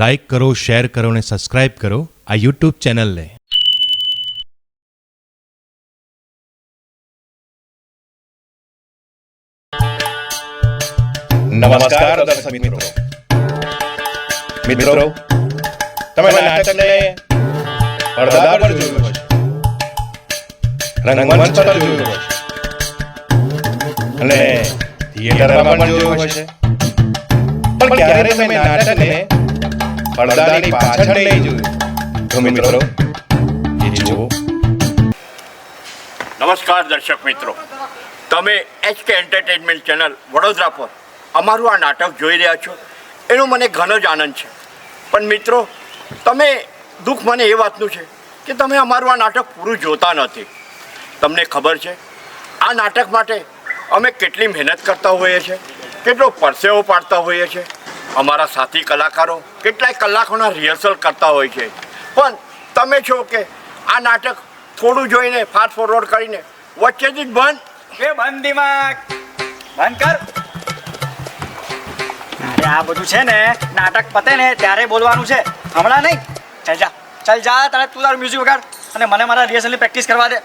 Like કરો, share કરો અને સબસ્ક્રાઇબ કરો આ યુટ્યુબ ચેનલને. નમસ્કાર દર્શક મિત્રો. તમે નાટકને પડદા પર જોયું હશે, રંગમંચ પર જોયું હશે અને થિયેટરમાં પણ જોયું હશે, પણ ક્યારે તમે નાટકને પડદાની પાછળ નહીં જોયું. તો મિત્રો એ જુઓ. નમસ્કાર દર્શક મિત્રો, તમે HK એન્ટરટેનમેન્ટ ચેનલ વડોદરા પર અમારું આ નાટક જોઈ રહ્યા છો એનો મને ઘણો જ આનંદ છે. પણ મિત્રો, તમે દુઃખ મને એ વાતનું છે કે તમે અમારું આ નાટક પૂરું જોતા નથી. તમને ખબર છે આ નાટક માટે અમે કેટલી મહેનત કરતા હોઈએ છીએ, કેટલો પરસેવો પાડતા હોઈએ છીએ. અમારા સાથી કલાકારો કેટલાય કલાકોના રિહર્સલ કરતા હોય છે, પણ તમે છો કે આ નાટક થોડું જોઈને ફાસ્ટ ફોરવર્ડ કરીને વચ્ચેથી જ બંધ દિમાગ બંધ કર. અરે આ બધું છે ને નાટક પતે ને ત્યારે બોલવાનું છે, હમણાં નહીં. ચાલ જા તારે તું તારું મ્યુઝિક વગાડ અને મને મારા રિહર્સલની પ્રેક્ટિસ કરવા દે.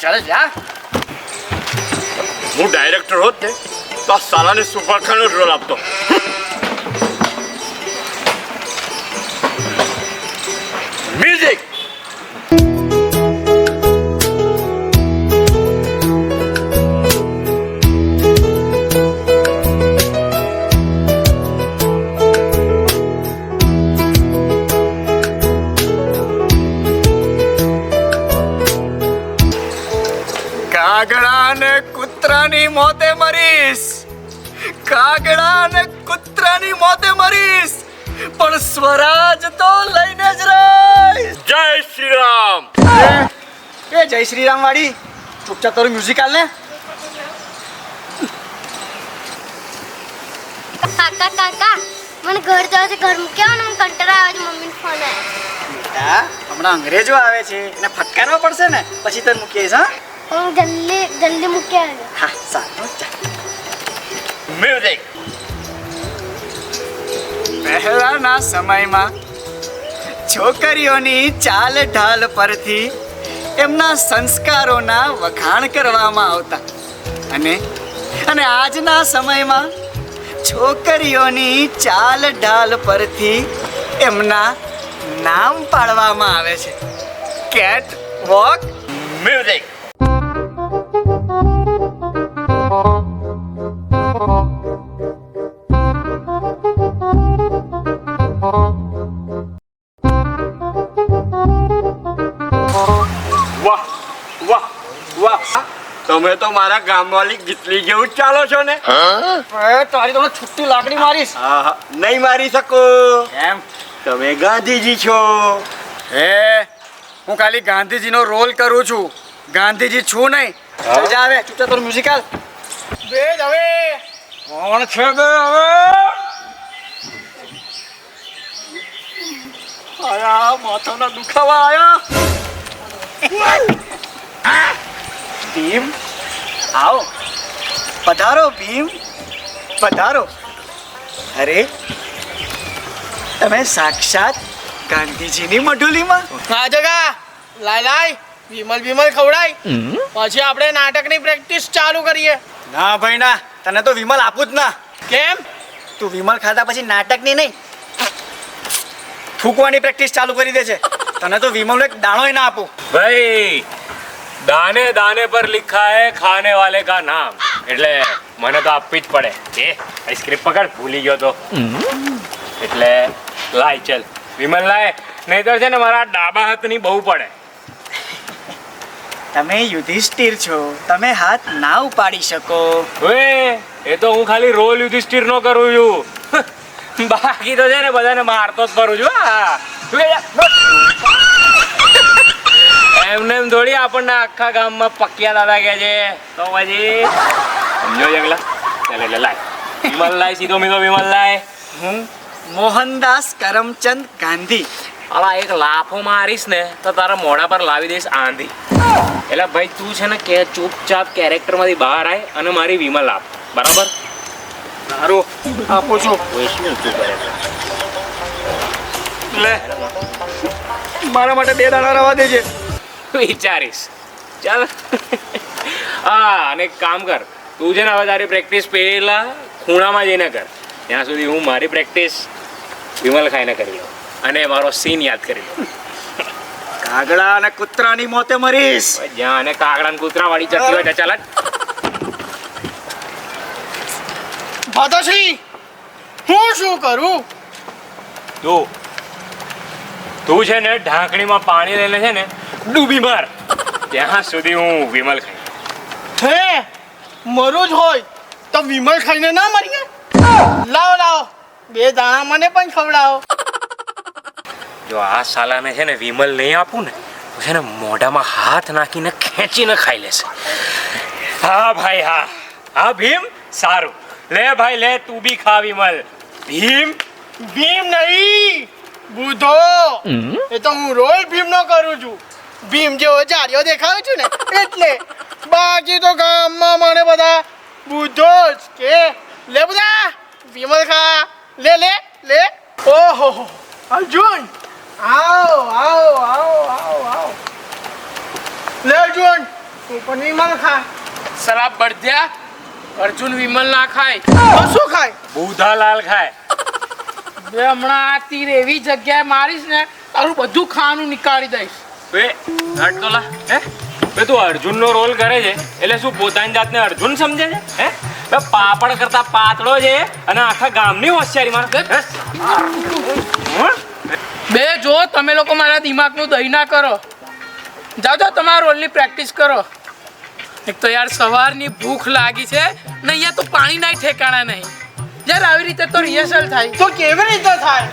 ચાલ જા. હું ડાયરેક્ટર હોત ને તો આ સાલાને સુપરખાનો રોલ આપતો. મ્યુઝિક. કાગડા ને કૂતરાની મોતે મરીશ, કાગડા ને કૂતરાની મોતે મરીશ, પણ સ્વરાજ તો લઈને જ રહીશ. જય શ્રી રામ. એ જય શ્રી રામ વાળી ચૂપચાપ તારું મ્યુઝિક હાલ ને. કાકા કાકા મને ઘર જવા છે, ઘર મૂક્યા ને કંટાળા આવે છે. મમ્મીનો ફોન આવ્યો. બેટા હમણાં અંગ્રેજો આવે છે એને ફટકારવા પડશે ને, પછી તને મૂકીશ. હા હું જલ્દી મૂક્યા આવ્યો. હા સારું. મ્યુઝિક. પહેલાના સમયમાં છોકરીઓની ચાલ ઢાલ પરથી એમના સંસ્કારોના વખાણ કરવામાં આવતા, અને આજના સમયમાં છોકરીઓની ચાલ ઢાલ પરથી એમના નામ પાડવામાં આવે છે. Cat walk. મ્યુઝિક. વાહ વાહ વાહ, તમે તો મારા ગામવાળી ગીતલી જેવું જ ચાલો છો ને. તારી તો છુટ્ટી લાકડી મારીશ. હા, નહીં મારી શકો, એમ તમે ગાંધીજી છો. હું ખાલી ગાંધીજીનો રોલ કરું છું, ગાંધીજી છું નહીં. ચાલ જા હવે ચૂપચાપ તારું મ્યુઝિક હાલ. બેજ હવે કોણ છે બે હવે? આયા માથાના દુખાવા આયા. ભીમ આવો, પધારો ભીમ પધારો. અરે તમે સાક્ષાત ગાંધીજીની મઢુલીમાં. હા જગા લાય વિમલ ખવડાય, પછી આપણે નાટકની પ્રેક્ટિસ ચાલુ કરીએ. ના ભાઈ ના, તને તો વિમલ આપું જ ના. કેમ? તું વિમલ ખાધા પછી નાટકની નહીં, થૂકવાની પ્રેક્ટિસ ચાલુ કરી દે છે. તને તો વિમલ એક દાણોય ના આપું. ભાઈ દાને દાને પર લિખા હે ખાને વાલે કા નામ, એટલે મને તો આપવી જ પડે. એ આઈસ્ક્રીમ પકડ, ભૂલી ગયો તો. એટલે લાય ચલ વિમલ લાય, નહીતર છે ને મારા ડાબા હાથની બહુ પડે. તમે યુધિષ્ઠિર છો, તમે હાથ ના ઉપાડી શકો. ઓએ એ તો હું ખાલી રોલ યુધિષ્ઠિર નો કરું છું, બાકી તો છે ને બધાને મારતો જ ફરું છું. એમને એમ થોડી આપણને આખા ગામમાં પક્યા દાદા કે છે. તો પછી સમજો જંગલા. ચાલ એટલે લાય વિમલ લાય, સીધો મીધો વિમલ લાય. હું મોહનદાસ કરમચંદ ગાંધી. અલા એક લાફો મારીશ ને તો તારા મોઢા પર લાવી દઈશ આંધી. એટલે ભાઈ તું છે ને કે ચૂપચાપ કેરેક્ટરમાંથી બહાર આય અને મારી વિમલ આપ, બરાબર? સારું આપું છું. વૈષ્ણવ તું કરે. લે મારા માટે 2 દાડા રવા દેજે. વિચારીશ. ચાલ. હા, અને એક કામ કર, તું છે ને હવે તારી પ્રેક્ટિસ પેલા ખૂણામાં જઈને કર. ત્યાં સુધી હું મારી પ્રેક્ટિસ વિમલ ખાઈને કરી લઉં અને મારો સીન યાદ કરી લઉં. કાગડા અને કૂતરાની મોતે મરીશ. જ્યાં અને કાગડા ને કૂતરા વાળી જતી હોય ત્યાં ચાલ જ. માતાશ્રી હું શું કરું? તું છે ને ઢાંકણીમાં પાણી લઈને છે ને ડૂબી માર. ત્યાં સુધી હું વિમલ ખાઈ. હે મરું જ હોય તો વિમલ ખાઈને ના મરીએ? લાવો લાવો 2 દાણા મને પણ ખવડાવો. જો આ સાલાને છે ને વિમલ નહીં આપું ને તો છે ને મોઢામાં હાથ નાખીને ખેંચીને ખાઈ લેશે. હા ભાઈ હા હા ભીમ સારું લે ભાઈ લે તું બી ખા વિમલ. ભીમ ભીમ નહીં બુધો. એ તો હું રોજ ભીમનો કરું છું. ભીમ જેવો જાડિયો દેખાઉં છું ને એટલે. બાકી તો ગામમાં મને બધા બુધો જ કે લે બધા વિમલ ખા લે લે લે. ઓહો અર્જુન આવો આવો આવો આવો આવો લે અર્જુન તું પણ વિમલ ખા. સલાહ બળદ્યા અર્જુન વિમલ ના ખાય. તો શું ખાય? બુધાલાલ ખાય. બે હમણાં આ તીર એવી જગ્યાએ મારીશ ને તારું બધું ખાવાનું નીકાળી દઈશ. બે હટ તો લા હે બે તું અર્જુનનો રોલ કરે છે એટલે શું પોતાની જાતને અર્જુન સમજે છે હે? બે પાપડ કરતા પાતળો છે અને આખા ગામની હોશિયારી મારે. બે જો તમે લોકો મારા દિમાગનું દહીં ના કરો. જાઓ જાઓ તમારા રોલની પ્રેક્ટિસ કરો. એક તો યાર સવારની ભૂખ લાગી છે ને અહીંયા તો પાણી ના ઠેકાણા નહીં. યાર આવી રીતે તો રિહર્સલ થાય તો કેવી રીતે થાય?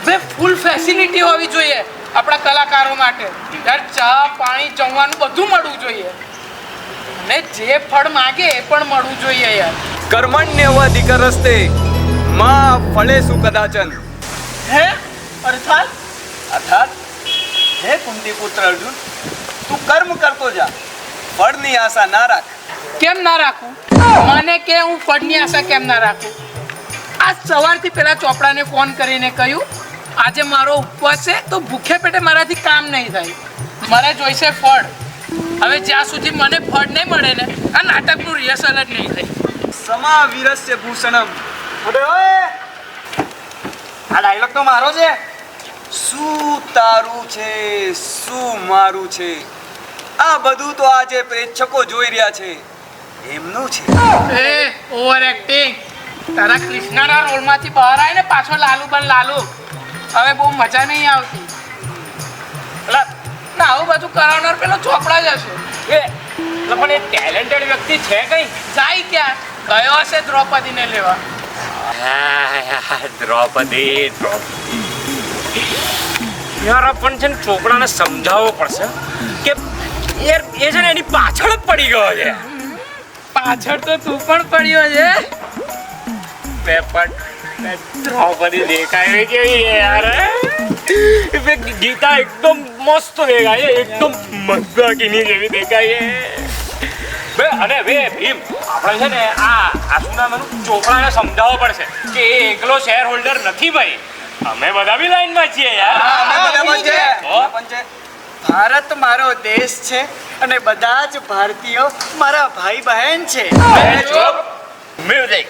બે ફૂલ ફેસિલિટી હોવી જોઈએ આપણા કલાકારો માટે. યાર ચા પાણી જમવાનું બધું મળવું જોઈએ અને જે ફળ માગે એ પણ મળવું જોઈએ યાર. કર્મણ્યવાધિકરસ્તે માં ફળેષુ કદાચન. હે અર્થાત અર્થાત હે કુંતી પુત્ર અર્જુન, તું કર્મ કરતો જા, ફળની આશા ના રાખ. કેમ ના રાખું? મને કે હું ફળની આશા કેમ ના રાખું? આજ સવારથી પેલા ચોપડાને ફોન કરીને કહ્યું આજે મારો ઉપવાસ છે તો ભૂખે પેટે મારાથી કામ નહીં થાય. મારે જોઈશે ફળ. હવે જ્યાં સુધી મને ફળ નહીં મળે ને આ નાટકનું રિહર્સલ જ નહીં થાય. સમા વીરસ્ય ભૂષણમ. અરે ઓય આ ડાયલોગ તો મારો છે. શું તારું છે શું મારું છે આ બધું તો આજે પ્રેક્ષકો જોઈ રહ્યા છે એમનું છે. એ ઓવર એક્ટિંગ. તારા કૃષ્ણના રોલમાંથી બહાર આવે ને પાછો લાલુ બન લાલુ. હવે બહુ મજા નહીં આવતી. એટલે ના આવું બધું કરાવનાર પેલો ચોપડા જ હશે. પણ એ ટેલેન્ટેડ વ્યક્તિ છે કઈ? જાય ક્યાં ગયો હશે દ્રૌપદીને લેવા. દ્રૌપદી યાર પણ છે ને ચોપડાને સમજાવવો પડશે કે યાર એ છે ને એની પાછળ જ પડી ગયો છે. પાછળ તો તું પણ પડ્યો છે. દ્રૌપદી દેખાય કેવી છે યાર? ગીતા એકદમ મસ્ત દેખાય છે, એકદમ મંદાકિની જેવી દેખાય છે. અને બે ભીમ આપણે છે ને આ શું નામ એનું ચોપડાને સમજાવવો પડશે કે એ એકલો શેર હોલ્ડર નથી ભાઈ. અમે બધા બી લાઈનમાં છીએ યાર. ભારત મારો દેશ છે અને બધા જ ભારતીયો મારા ભાઈ બહેન છે. મ્યુઝિક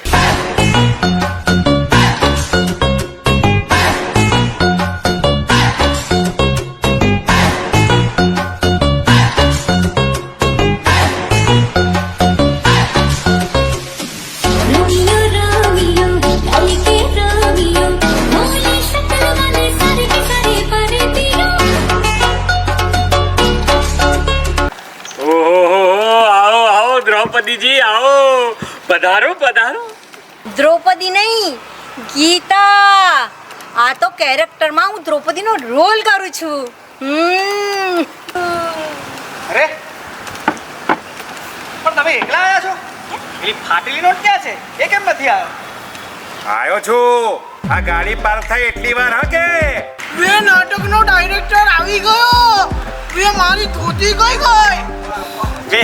દ્રૌપદીજી આવો, પધારો પધારો. દ્રૌપદી નહીં ગીતા. આ તો કેરેક્ટરમાં હું દ્રૌપદીનો રોલ કરું છું. અરે પણ તમે એકલા આવ્યા છો? પેલી ફાટેલી નોટ ક્યાં છે? એ કેમ નથી આવ્યો? આવ્યો છું. આ ગાડી પાર્ક થાય એટલી વાર હા કે બે નાટકનો ડાયરેક્ટર આવી ગયો. બે મારી ધોતી કઈ ગઈ? બે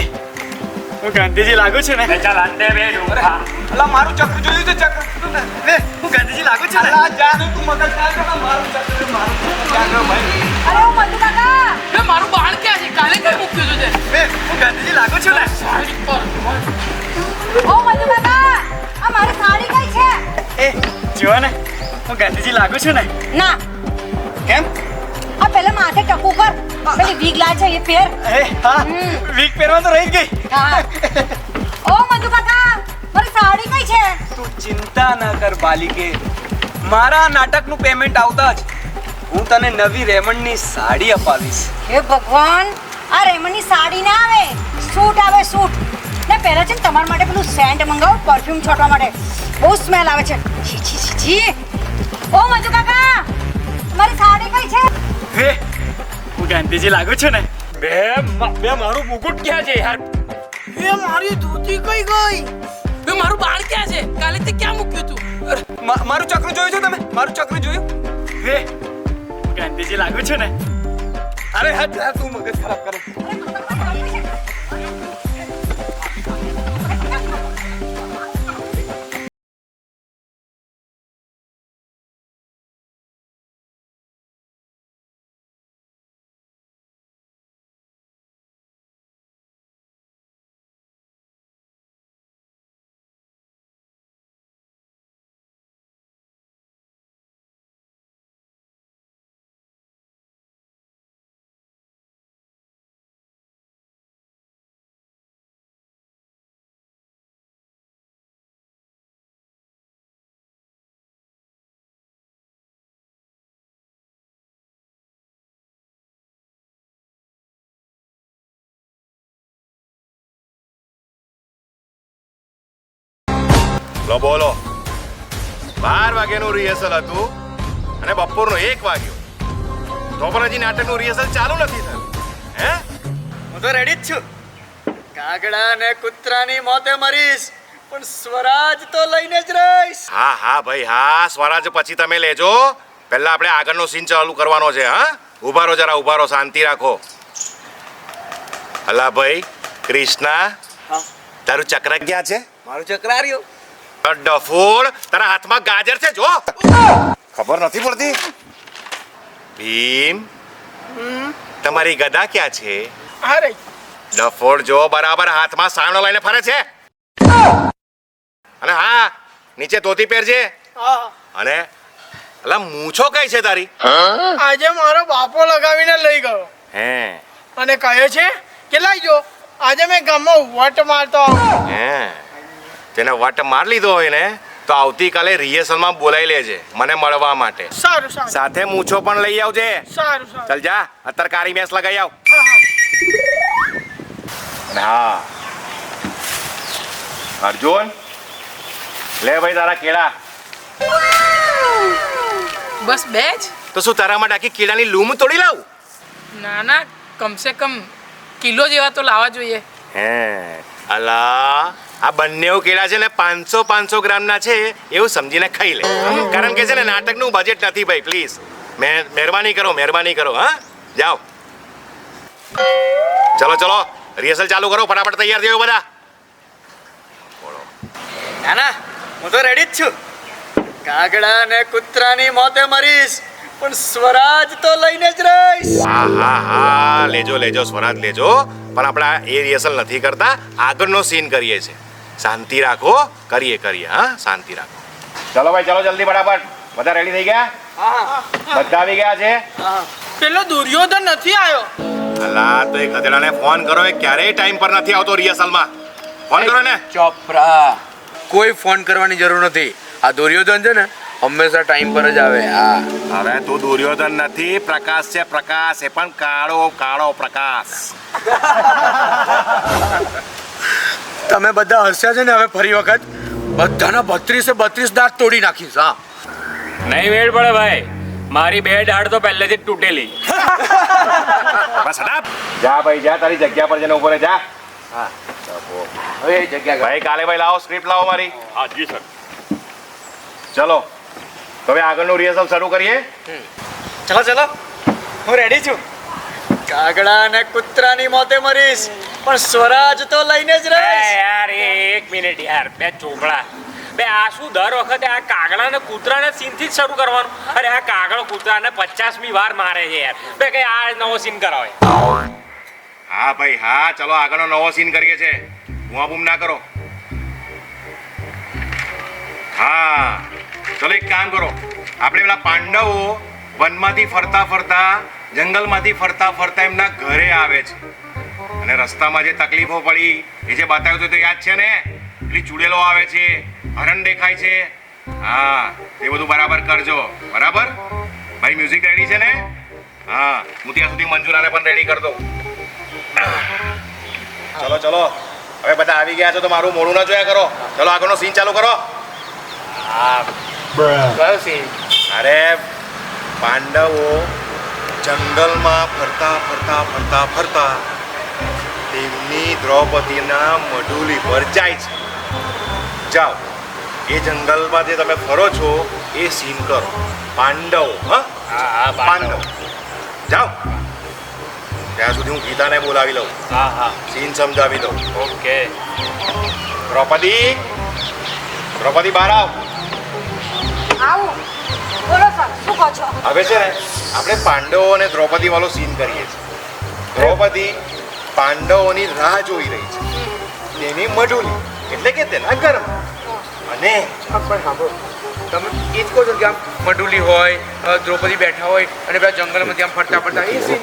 હું ગાંધીજી લાગુ છું ને? ચાલ આંટે બે ડોરા. અલા મારું ચક્ર જોયું છે ચક્ર. બે હું ગાંધીજી લાગુ છું ને? અલા જા તું મગજ ના કર મારું ચક્ર અરે ઓ મંજુ કાકા બે મારું બાળ ક્યાં છે? કાલે કઈ મૂક્યું હતું તે? હું ગાંધીજી લાગુ છું ને સાડી પર. ઓ મંજુ કાકા આ મારી સાડી કઈ છે? એ જુઓ ને હું ગાંધીજી લાગુ છું ને ના કેમ આ પેલા માથે ટકુ કર પેલી વીગ લાય છે એ પહેર એ હા વીક પહેરવા તો રહી ગઈ હા ઓ મંજુ કાકા મારી સાડી કઈ છે? તું ચિંતા ન કર બાલિકે, મારા નાટકનું પેમેન્ટ આવતા જ હું તને નવી રેમંડની સાડી અપાવીશ. હે ભગવાન આ રેમણની સાડી ના આવે સૂટ આવે સૂટ ને પહેલા છે ને તમારા માટે પેલું સેન્ટ મંગાવો પરફ્યુમ છોટવા માટે બહુ સ્મેલ આવે છે છી છી છી છી ઓ મંજુ કાકા મારી સાડી કઈ છે? હે હું ગાંધીજી લાગુ છું ને બે મારું મુકુટ ક્યાં છે યાર? એ મારી ધોતી કઈ ગઈ? બે મારું બાળ ક્યાં છે? કાલે તે ક્યાં મૂક્યું હતું? મારું ચક્ર જોયું છે તમે? મારું ચક્ર જોયું? હે હું ગાંધીજી લાગુ છું ને અરે હા તું મગજ ખરાબ કરે. લો બોલો 12 વાગ્યાનું રિહર્સલ હતું અને બપોરનું 1 વાગ્યો તો પણ હજી નાટકનું રિહર્સલ ચાલુ નથી થયું. હે હું તો રેડી જ છું કાગડા ને કૂતરાની મોતે મરીશ પણ સ્વરાજ તો લઈને જ રહીશ. હા હા ભાઈ હા, સ્વરાજ પછી તમે લેજો. પહેલા આપણે આગળનો સીન ચાલુ કરવાનો છે. હા ઊભા રહો જરા, ઊભા રહો, શાંતિ રાખો. અલા ભાઈ કૃષ્ણા, તારું ચક્ર ક્યાં છે? મારું ચક્ર આવ્યું. ડફોળ, તારા હાથમાં ગાજર છે જો. ખબર નથી પડતી? ભીમ, તમારી ગદા ક્યાં છે? અરે ડફોળ જો બરાબર હાથમાં સાયણો લઈને ફરે છે. અને હા નીચે ધોતી પહેરજે. હા અને અલા મૂછો કઈ છે તારી? આજે મારો બાપો લગાવીને લઈ ગયો હે અને કહે છે કે લઈ જો આજે મેં ગામમાં વટ મારતો આવું. હે તેને વટ માર લીધો હોય ને તો આવતીકાલે રિહર્સલમાં બોલાવી લેજે મને મળવા માટે. સારું સારું સાથે મૂછો પણ લઈ આવજે. સારું સારું ચાલ જા, અત્યારે કાળી મેસ લગાઈ આવ. હા હા અને હા અર્જુન, લે ભાઈ તારા કેળા. બસ બે જ? તો શું તારા માટે આખી કેળાની લૂમ તોડી લાવું? ના ના, કમસે કમ કિલો જેવા તો લાવવા જોઈએ. હે અલા આ બંને કેળા છે ને 500 ગ્રામના છે એવું સમજીને ખાઈ લે. કારણ કે છે ને નાટકનું બજેટ નથી ભાઈ, પ્લીઝ મહેરબાની કરો. હા જાઓ, ચલો ચલો રિહર્સલ ચાલુ કરો, ફટાફટ તૈયાર થયો બધા. ના ના હું તો રેડી જ છું કાગડા ને કૂતરાની મોતે મરીશ પણ સ્વરાજ તો લઈને જ રહીશ. હા લેજો સ્વરાજ લેજો, પણ આપણે એ રિહર્સલ નથી કરતા, આગળનો સીન કરીએ છીએ. શાંતિ રાખો, કરીએ. હા શાંતિ રાખો. ચલો ભાઈ ચલો જલ્દી ફટાફટ. બધા રેડી થઈ ગયા? બધા આવી ગયા છે? પેલો દુર્યોધન નથી આવ્યો. અલા તો એક ગધેડાને ફોન કરો, એ ક્યારેય ટાઈમ પર નથી આવતો રિહર્સલમાં. ફોન કરો ને. ચોપરા, કોઈ ફોન કરવાની જરૂર નથી. આ દુર્યોધન છે ને હંમેશા ટાઈમ પર જ આવે. હા હવે તું દુર્યોધન નથી, પ્રકાશ છે પ્રકાશ, એ પણ કાળો પ્રકાશ. તમે બધા હસ્યા છે ને, હવે ફરી વખત બધાના 32 દાંત તોડી નાખીશ. હા નહીં મેળ પડે ભાઈ, મારી 2 દાઢ તો પહેલેથી જ તૂટેલી. બસ હટાપ. જા ભાઈ જા, તારી જગ્યા પર જઈને ઉભો રહે જા. હા હવે એ જગ્યા ભાઈ કાલે ભાઈ લાવો, સ્ક્રિપ્ટ લાવો મારી. હા જી સર. ચલો તો હવે આગળનું રિહર્સલ શરૂ કરીએ. ચલો ચલો હું રેડી છું. કાગડા અને કૂતરાની મોતે મરીશ પણ સ્વરાજ તો લઈને જ રહીશ. યાર એક મિનિટ યાર, બે ચોપડા બે આ શું દર વખતે આ કાગડા ને કૂતરાને સીનથી જ શરૂ કરવાનું? અરે આ કાગડો કૂતરાને 50મી વાર મારે છે યાર. બે કઈ આ નવો સીન કરાવે. હા ભાઈ હા, ચલો આગળનો નવો સીન કરીએ છે. બૂમ ના કરો. હા ચલો એક કામ કરો, આપણે પેલા પાંડવો વનમાંથી ફરતા ફરતા જંગલમાંથી ફરતા ફરતા એમના ઘરે આવે છે અને રસ્તામાં જે તકલીફો પડી એ જે બતાવ્યું હતું તો યાદ છે ને? પેલી ચૂડેલો આવે છે, હરણ દેખાય છે. હા એ બધું બરાબર કરજો. બરાબર ભાઈ? મ્યુઝિક રેડી છે ને? હા હું ત્યાં સુધી મંજુલાને પણ રેડી કરી દઉં. ચલો ચલો હવે બધા આવી ગયા છો તો મારું મોડું ના જોયા કરો. ચલો આગળનો સીન ચાલુ કરો. કયો સીન? અરે પાંડવો જંગલમાં ફરતા ફરતા ફરતા ફરતા તેમની દ્રૌપદીના મઢુલી પર જાય છે. જાઓ એ જંગલમાં જે તમે ફરો છો એ સીન કરો. પાંડવો હા પાંડવ જાઓ. ત્યાં સુધી હું ગીતાને બોલાવી લઉં. હા સીન સમજાવી દઉં. ઓકે. દ્રૌપદી, દ્રૌપદી બહાર આવ. આવું બોલો સર, શું કહો છો? હવે છે ને આપણે પાંડવો અને દ્રૌપદી વાળો સીન કરીએ છીએ. દ્રૌપદી પાંડવોની રાહ જોઈ રહી છે, તેની મઢુલી એટલે કે તેના ઘરમાં. અને પણ સાંભળો, તમે એ જ કહો છો કે આમ મઢુલી હોય, દ્રૌપદી બેઠા હોય અને પેલા જંગલમાંથી આમ ફરતા ફરતા એ સીન?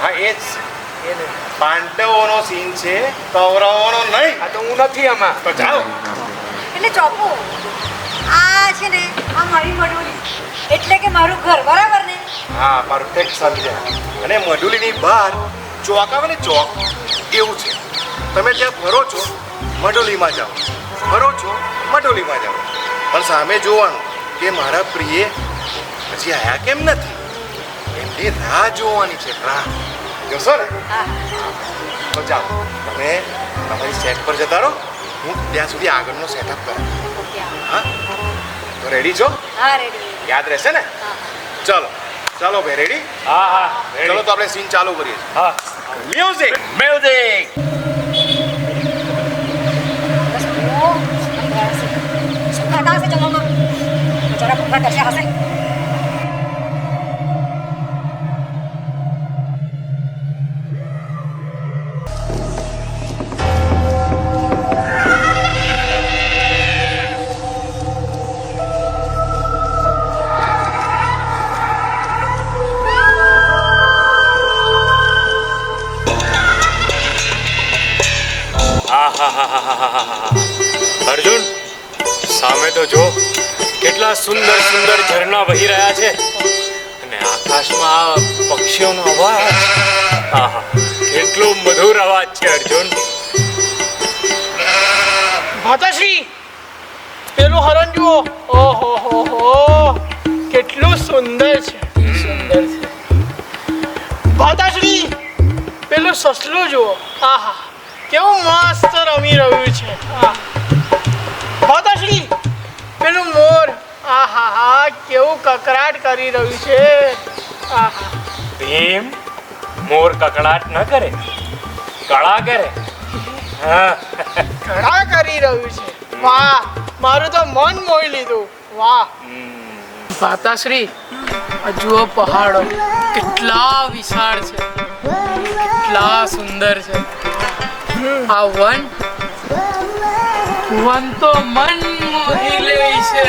હા એ જ પાંડવોનો સીન છે, કૌરવોનો નહીં. આ તો હું નથી આમાં. તો જાઓ. એટલે ચોપુ આ છે ને આ મારી મઢુલી એટલે કે મારું ઘર, બરાબર ને? હા પરફેક્ટ સમજ્યા. અને મઢુલીની બહાર ચોક આવે ને, ચોક એવું છે. તમે ત્યાં ફરો છો મઢુલીમાં જાઓ, ફરો છો મઢુલીમાં જાઓ, પણ સામે જોવાનું કે મારા પ્રિય હજી આયા કેમ નથી. એમની રાહ જોવાની છે, રાહ જોશો ને? તો જાઓ તમે તમારી સેટ પર જતા રહો, હું ત્યાં સુધી આગળનો સેટઅપ કરું. હા તો રેડી છો? હા રેડી. યાદ રહેશે ને? ચલો ચલો ભાઈ રેડી? હા ચલો તો આપણે સીન ચાલુ કરીએ. હા મ્યુઝિક. મ્યુઝિક. कहाँ से चलो ना बेचारा भूखा कैसे हंसे. અર્જુન સામે તો જો કેટલા સુંદર સુંદર ઝરણા વહી રહ્યા છે અને આકાશમાં પક્ષીઓનો અવાજ. આહા કેટલો મધુર અવાજ છે અર્જુન. માતાશ્રી પેલું હરણ જુઓ. ઓહો હો હો કેટલું સુંદર છે, સુંદર છે. માતાશ્રી પેલું સસલું જુઓ. આહા કેવું મસ્ત રમી રહ્યું છે. માતાશ્રી પેલું મોર. આહા હા કેવું કકરાટ કરી રહ્યું છે. આહા ભીમ મોર કકડાટ ન કરે, કળા કરે. હા ઘણા કરી રહ્યું છે. વાહ મારું તો મન મોહી લીધું. વાહ. માતાશ્રી આ જુઓ પહાડો કેટલા વિશાળ છે, કેટલા સુંદર છે. આ વન તો મન મોહી લે છે.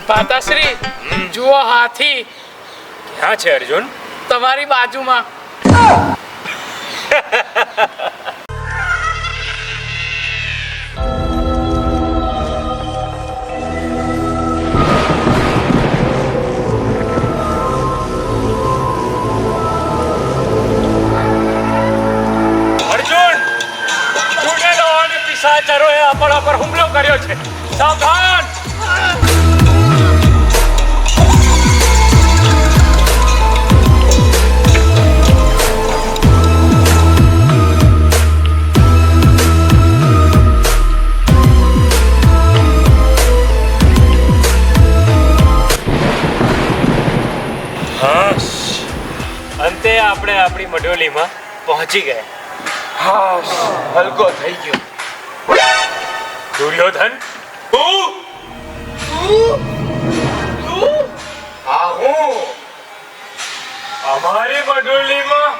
માતાશ્રી જુઓ હાથી ક્યાં છે અર્જુન? તમારી બાજુમાં. અર્જુન ચૂડેલો અને પિશાચરોએ આપણા પર હુમલો કર્યો છે. સાવધાન. અંતે આપણે આપણી મઢોલીમાં પહોંચી ગયા. હા હલકો થઈ ગયો. દુર્યોધન હા હું અમારી મઢોલીમાં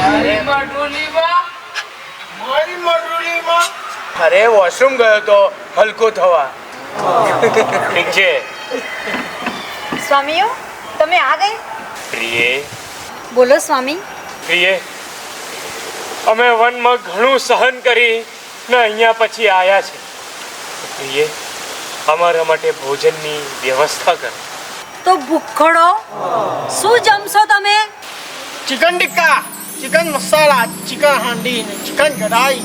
અરે મઢોલીમાં મારી મડુલીમાં અરે વોશરૂમ ગયો તો હલકો થવા. ઠીક છે સ્વામીઓ તમે આ ગઈ પ્રિયે. બોલો સ્વામી. પ્રિયે, અમે વનમાં ઘણું સહન કરી ને અહીંયા પછી આવ્યા છે. પ્રિયે, અમારા માટે ભોજનની વ્યવસ્થા કર. તો ભૂખડો શું જમશો તમે? ચિકન ટિક્કા, ચિકન મસાલા, ચિકન હાંડી ને ચિકન કઢાઈ.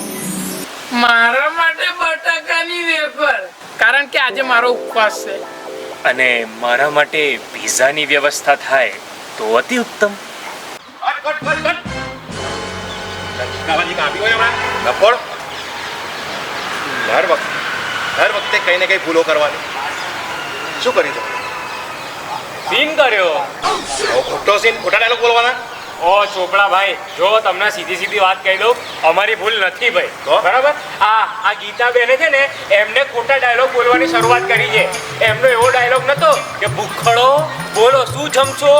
મારા માટે બટાકાની વેફર, કારણ કે આજે મારો ઉપવાસ છે. અને મારા માટે પીઝાની વ્યવસ્થા થાય તો અતિ ઉત્તમ. નફોડ દર વખતે કઈ ને કઈ ભૂલો કરવાની. શું કરી દો સીન કર્યો. ખોટો સીન, ખોટા ડાયલોગ બોલવાના. ઓ ચોપડા ભાઈ, જો તમને સીધી સીધી વાત કહી દઉં, અમારી ભૂલ નથી ભાઈ. તો? બરાબર. આ ગીતા બેને છે ને, એમને ખોટા ડાયલોગ બોલવાની શરૂઆત કરી છે. એમનો એવો ડાયલોગ નતો કે ભૂખડો બોલો શું જમશો.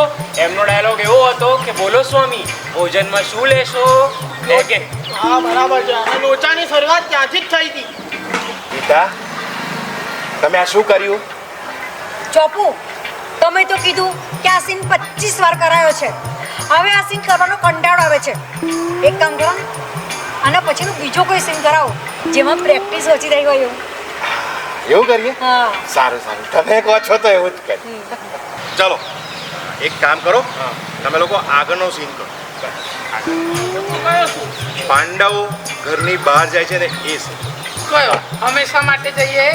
એમનો ડાયલોગ એવો હતો કે બોલો સ્વામી ભોજનમાં શું લેશો. ઓકે, હા બરાબર છે. અને લોચાની શરૂઆત ત્યાંથી જ થઈ હતી. ગીતા, તમે આ શું કર્યું? ચોપુ તમે તો કીધું કે આ સીન 25 વાર કરાયો છે. હવે આ સીન કરવાનો કંટાળો આવે છે. એક કામ કરો ને, આના પછીનો બીજો કોઈ સીન કરાવો જેમાં પ્રેક્ટિસ ઓછી થઈ હોય એવું. એવું કરીએ? હા સારું સારું, તમે કહો છો તો એવું જ કરીએ. ચલો એક કામ કરો, તમે લોકો આગળનો સીન કરો. પાંડવો ઘરની બહાર જાય છે ને એ સીન. કયો? હંમેશા માટે જઈએ.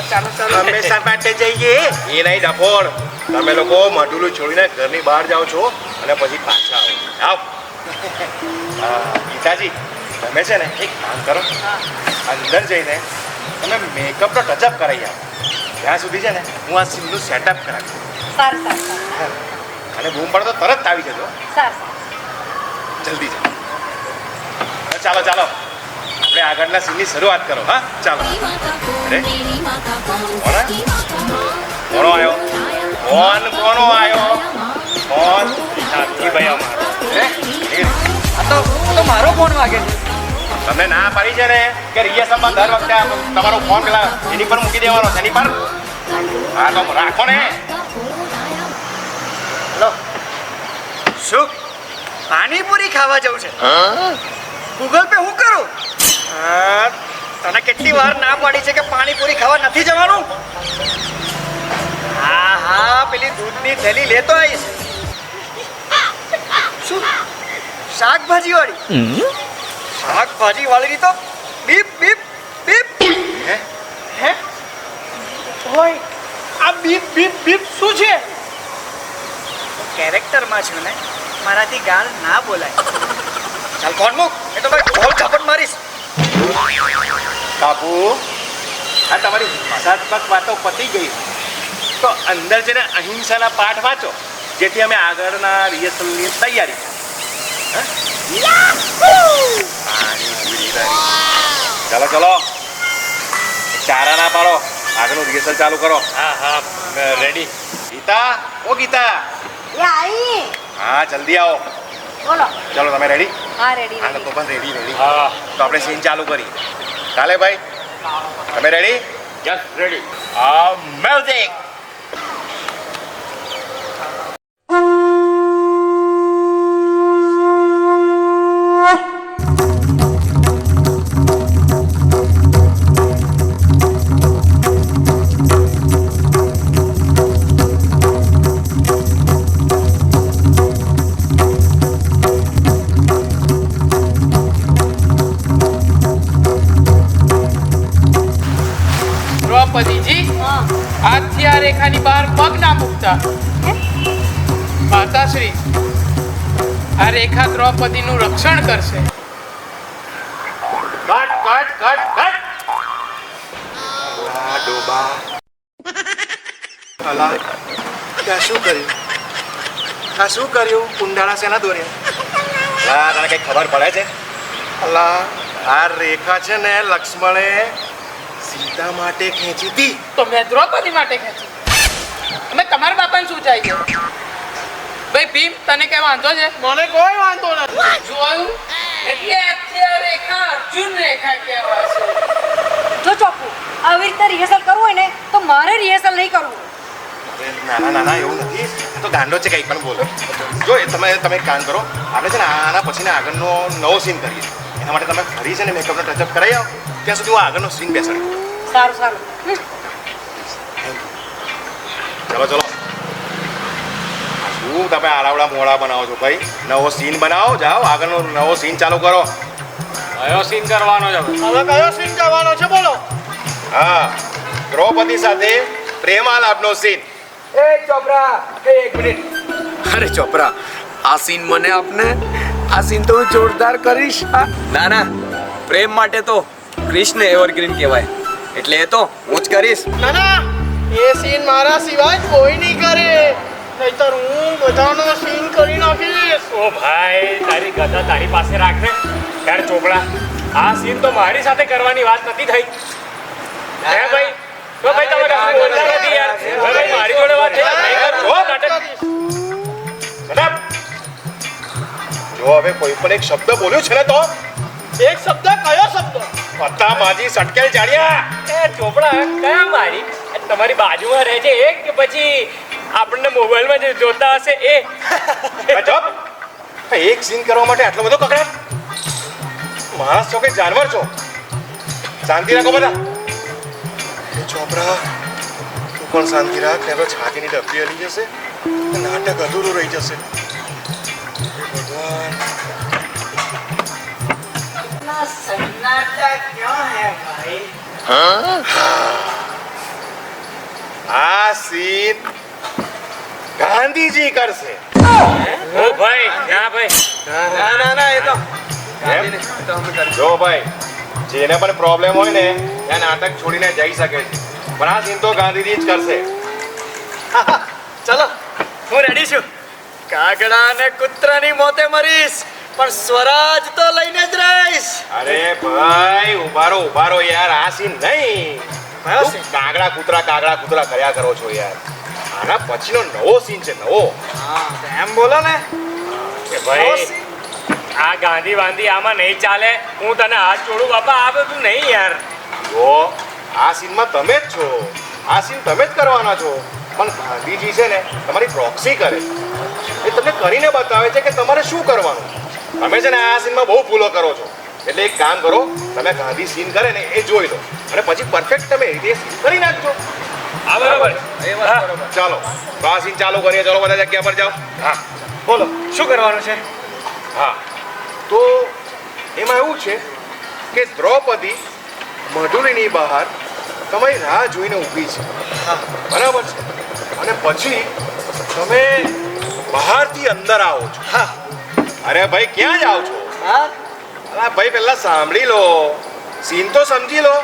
ચાલો ચાલો. હંમેશા માટે જઈએ એ નહીં ડફોડ. તમે લોકો મઢુલું છોડીને ઘરની બહાર જાઓ છો અને પછી પાછા આવો. ગીતાજી, તમે છે ને એક કામ કરો, અંદર જઈને તમે મેકઅપનો ટચઅપ કરાવી આવો. ત્યાં સુધી છે ને હું આ સીનનું સેટઅપ કરાવી. સારું સારું અને બૂમ પડે તો તરત આવી જજો. સારું. જલ્દી જાઓ. ચાલો ચાલો, આપણે આગળના સીનની શરૂઆત કરો. હા ચાલો. અરે કોનો આવ્યો? કોનો આવ્યો? કોણ? સાથી ભાઈ અમારો. આ તો મારો ફોન વાગે છે. તમને ના પાડી છે ને કે રિહર્સલમાં દર વખતે તમારો ફોન પેલા એની પર મૂકી દેવાનો છે. એની પર હા તો રાખો ને. હેલો, શું પાણીપુરી ખાવા જવું છે? ગૂગલ પે હું કરું? તને કેટલી વાર ના પાડી છે કે પાણીપુરી ખાવા નથી જવાનું? હા હા, પેલી દૂધની થેલી લેતો આવીશ. શું શાકભાજી વાળી? શાકભાજી વાળી તો બીપ બીપ બીપ. હે ઓય, આ બીપ બીપ બીપ શું છે? કેરેક્ટરમાં છું ને, મારાથી ગાળ ના બોલાય. ચાલ ફોન મૂક, એ તો ભાઈ ઢોલ ઝાપટ મારીશ. બાપુ, આ તમારી ભાષાત્મક વાતો પતી ગઈ. તો અંદર જઈને અહિંસાના પાઠ વાંચો, જેથી અમે આગળના રિહર્સલની તૈયારી કરીએ. ચાલો ચલો, ચારા ના પાડો, આગળનું રિહર્સલ ચાલુ કરો. હા હા, રેડી. ગીતા, ઓ ગીતા, એ આવી. હા જલ્દી આવો. બોલો. ચલો તમે રેડી? હા રેડી આ લોકો પણ રેડી રેડી. હા, તો આપણે સીન ચાલુ કરીએ. કાલે ભાઈ તમે રેડી? Yes ready. મ્યુઝિક. દ્રૌપદીજી, આજથી આ રેખાની બહાર પગ ના મૂકતા. માતાશ્રી, આ રેખા દ્રૌપદીનું રક્ષણ કરશે. Cut cut cut cut. અલા ડોબા, અલા ત્યાં શું કર્યું? આ શું કર્યું કુંડાળા શેના દોર્યા તને કઈ ખબર પડે છે અલા આ રેખા છે ને લક્ષ્મણે સીતા માટે ખેંચી હતી તો મેં દ્રૌપદી માટે ખેંચી. અમે તમારા બાપાને શું ચાહીએ? ભાઈ ભીમ, તને કઈ વાંધો છે? મને કોઈ વાંધો નથી. જોયું? એટલે અત્યારે રેખા અર્જુન રેખા કહેવાય છે. જો ચોપુ આવી રીતે રિહર્સલ કરવું હોય ને તો મારે રિહર્સલ નહીં કરવું. ના એવું નથી તો ગાંડો છે કંઈ પણ બોલો જો તમે એક કામ કરો આપણે છે ને આના પછીને આગળનો નવો સીન કરીએ એના માટે તમે ફરી છે ને મેકઅપનો ટચઅપ કરાવી આવો ત્યાં સુધી હું આગળનો સીન બેસાડી સારું સારું. ચલો શું તમે આડાવડા મોડા બનાવો છો ભાઈ નવો સીન બનાવો જાઓ આગળનો નવો સીન ચાલુ કરો કયો સીન કરવાનો છે? હવે કયો સીન કરવાનો છે બોલો? હા દ્રૌપદી સાથે પ્રેમાલાપનો સીન. અરે ચોપરા આ સીન મને આપને આ સીન તો હું જોરદાર કરીશ. ના ના, પ્રેમ માટે તો કૃષ્ણ એવરગ્રીન કહેવાય, એટલે એ તો હું જ કરીશ. ના ના, એ સીન મારા સિવાય કોઈ નહીં કરે, નહીતર હું બધાનો સીન કરી નાખીશ. ઓ ભાઈ, તારી ગદા તારી પાસે રાખને. યાર ચોપડા, આ સીન તો મારી સાથે કરવાની વાત નથી થઈ. હે ભાઈ? તો ભાઈ તમે કશું બોલતા નથી યાર. ભાઈ મારી જોડે વાત થઈ નહીં કર. જો નાટક. બરાબર. જો હવે કોઈ પણ એક શબ્દ બોલ્યો છે ને તો એક શબ્દ? કયો શબ્દ? પત્તા માજી સટકેલ જાડિયા. એ ચોપડા કયા મારી? તમારી બાજુમાં રહે છે એ કે પછી આપણને મોબાઈલમાં જે જોતા હશે એ? ચપ. એક સીન કરવા માટે આટલો બધો કકડાટ? માણસ છો કે જાનવર છો? શાંતિ રાખો બધા. એ ચોપરા તું પણ શાંતિ રાખ, ને છાતીની ડબ્બી હલી જશે, નાટક અધૂરું રહી જશે. ભગવાન આ સીન ગાંધીજી કરશે. ઓ ભાઈ, ના ભાઈ. ના એ તો જો ભાઈ, જેને પણ પ્રોબ્લેમ હોય ને એ નાટક છોડીને જઈ શકે છે, પણ આ સીન તો ગાંધીજી જ કરશે. ચલો હું રેડી છું. કાગડા ને કૂતરાની મોતે મરીશ, પણ સ્વરાજ તો લઈને જ રહીશ. અરે ભાઈ ઉભા રહો યાર, આ સીન નહીં. તું કાગડા કૂતરા કર્યા કરો છો યાર. આના પછીનો નવો સીન છે, નવો. એમ બોલો ને. કે ભાઈ આ ગાંધી વાંધી આમાં નહીં ચાલે. હું તને હાથ જોડું બાપા, આ બધું નહીં યાર. જો આ સીનમાં તમે જ છો, આ સીન તમે જ કરવાના છો, પણ ગાંધીજી છે ને તમારી પ્રોક્સી કરે, એ તમને કરીને બતાવે છે કે તમારે શું કરવાનું. તમે છે ને આ સીનમાં બહુ ભૂલો કરો છો, એટલે એક કામ કરો, તમે ગાંધી સીન કરે ને એ જોઈ લો અને પછી પરફેક્ટ તમે રીતે સીન કરી નાખજો. હા બરાબર. ચાલો તો આ સીન ચાલુ કરીએ. ચાલો બધા જગ્યા પર જાઓ. હા બોલો શું કરવાનું છે? હા તો એમાં એવું છે કે દ્રૌપદી મધુરીની બહાર તમારી રાહ જોઈને ઊભી છે, બરાબર છે? અને પછી તમે બહારથી અંદર આવો છો. અરે ભાઈ ક્યાં જાઓ છો? અરે ભાઈ પહેલા સાંભળી લો, સીન તો સમજી લો.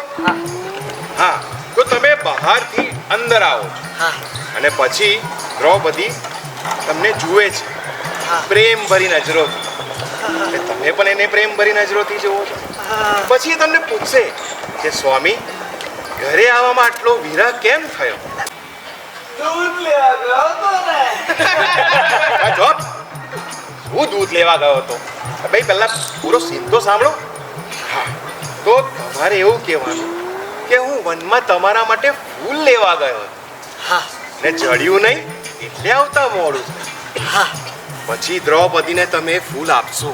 હા તો તમે બહારથી અંદર આવો છો અને પછી દ્રૌપદી તમને જુએ છે પ્રેમ ભરી નજરોથી. તમે પણ એને પ્રેમ ભરી નજરોથી જુઓ છો. પછી તમને પૂછશે કે સ્વામી, ઘરે આવવામાં આટલો વિરહ કેમ થયો? હું દૂધ લેવા ગયો હતો. ભાઈ પહેલા પૂરો સીન તો સાંભળો. હા તો તમારે એવું કહેવાનું કે હું વનમાં તમારા માટે ફૂલ લેવા ગયો હતો ને જડ્યું નહીં એટલે આવતા મોડું. પછી દ્રૌપદીને તમે ફૂલ આપશો,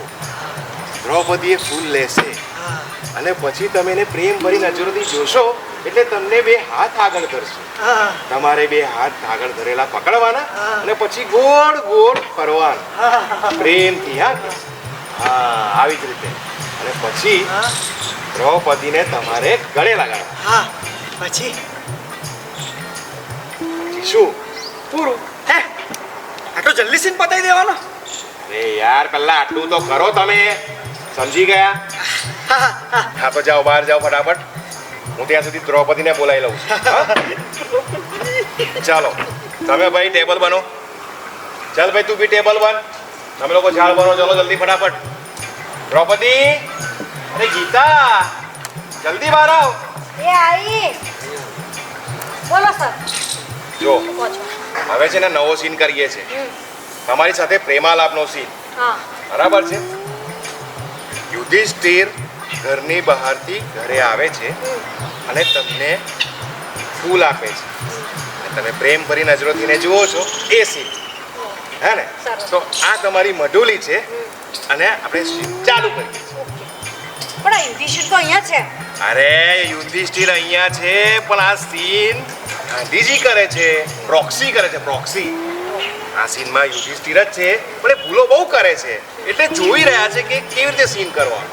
દ્રૌપદી એ ફૂલ લેશે અને પછી તમે એને પ્રેમ ભરી નજરોથી જોશો એટલે તમને બે હાથ આગળ કરશે. તમારે બે હાથ આગળ ધરેલા પકડવાના અને પછી ગોળ ગોળ ફરવાના પ્રેમથી. હા આવી જ રીતે. અને પછી દ્રૌપદીને તમારે ગળે લગાડવા. પછી શું? પૂરું. આટલો જલ્દી સીન પતાવી દેવાનો? અરે યાર પહેલા આટલું તો કરો, તમે સમજી ગયા? હા તો જાઓ, બહાર જાઓ ફટાફટ. હું ત્યાં સુધી દ્રૌપદીને બોલાવી લઉં છું. ચાલો તમે ભાઈ ટેબલ બનો. ચાલ ભાઈ તું બી ટેબલ બન. તમે લોકો ઝાડ બનો, ચલો જલ્દી ફટાફટ. દ્રૌપદી, અરે ગીતા, જલ્દી બહાર આવ. એ આવી. બોલો સર. જો કહો છો. હવે છે ને નવો સીન કરીએ છે. તમારી સાથે પ્રેમાલાપનો સીન. હા. બરાબર છે? યુધિષ્ઠિર ઘરની બહારથી ઘરે આવે છે અને તમને ફૂલ આપે છે. અને તમે પ્રેમ ભરી નજરોથી ને જુઓ છો એ સીન. હે ને? તો આ તમારી મઢુલી છે અને આપણે સીન ચાલુ કરીએ છીએ. પણ આ યુધિષ્ઠિર તો અહીંયા છે. અરે યુધિષ્ઠિર અહીંયા છે પણ આ સીન ગાંધીજી કરે છે, પ્રોક્સી કરે છે, પ્રોક્સી. આ સીનમાં યુધિષ્ઠિર જ છે પણ એ ભૂલો બહુ કરે છે એટલે જોઈ રહ્યા છે કે કેવી રીતે સીન કરવાનું.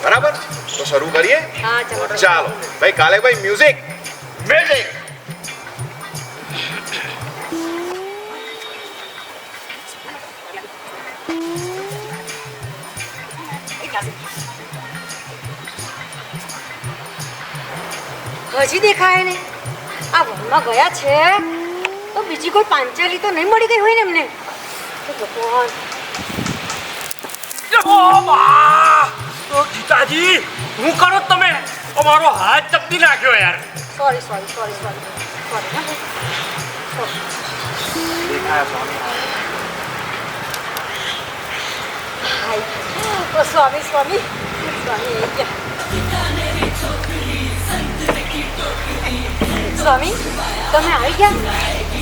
બરાબર? તો શરૂ કરીએ. હા ચલો. ચાલો ભાઈ, કાલે ભાઈ મ્યુઝિક. મ્યુઝિક. હજી દેખાય ને આ વનમાં ગયા છે તો બીજી કોઈ પાંચાલી તો નહીં મળી ગઈ હોય ને એમને. હે ભગવાન. ગીતાજી, હું કરો તમે? અમારો હાથ ચપટી નાખ્યો યાર. Sorry sorry sorry sorry sorry ના ભાઈ. સ્વામી સ્વામી સ્વામી આવી ગયા. સ્વામી તમે આવી ગયા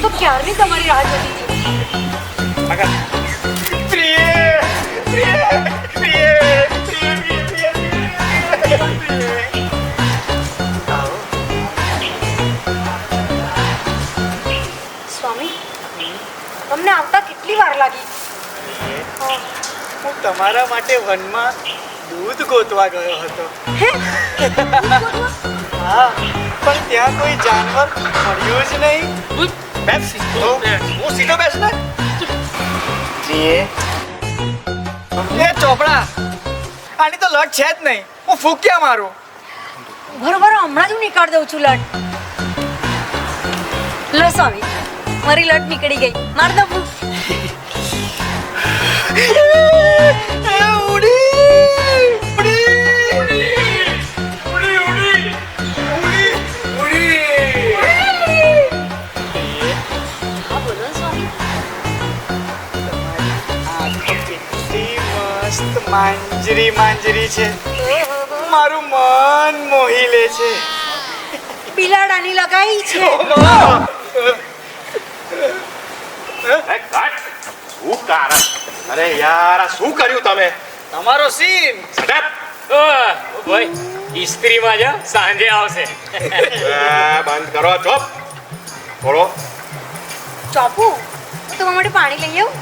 તો ક્યારની તમારી રાહ જોતી હતી. સ્વામી તમને આવતા કેટલી વાર લાગી? હું તમારા માટે વનમાં દૂધ ગોતવા ગયો હતો. હા, પણ ત્યાં કોઈ જાનવર મળ્યું જ નહીં. બેસ સીધો. હું સીધો બેસ ને. એ ચોપડા, આની તો લટ છે જ નહીં. હું ફૂક્યા મારું. બરોબર, હમણાં જ હું નીકાળ દઉં છું લટ. લો સ્વામી, મારી લટ નીકળી ગઈ. માર દો ફૂંક. હા બોલો ને સ્વામી. મસ્ત માંજરી માંજરી છે. મારું મન મોહી લે છે. બિલાડાની લગાઈ છે. શું કારણ? અરે યાર, આ શું કર્યું તમે? તમારો સીન. ભાઈ, ઇસ્ત્રીમાં જા, સાંજે આવશે. બંધ કરો, ચોપ. થોડો ચોપુ તમારા માટે પાણી લઈ આવું?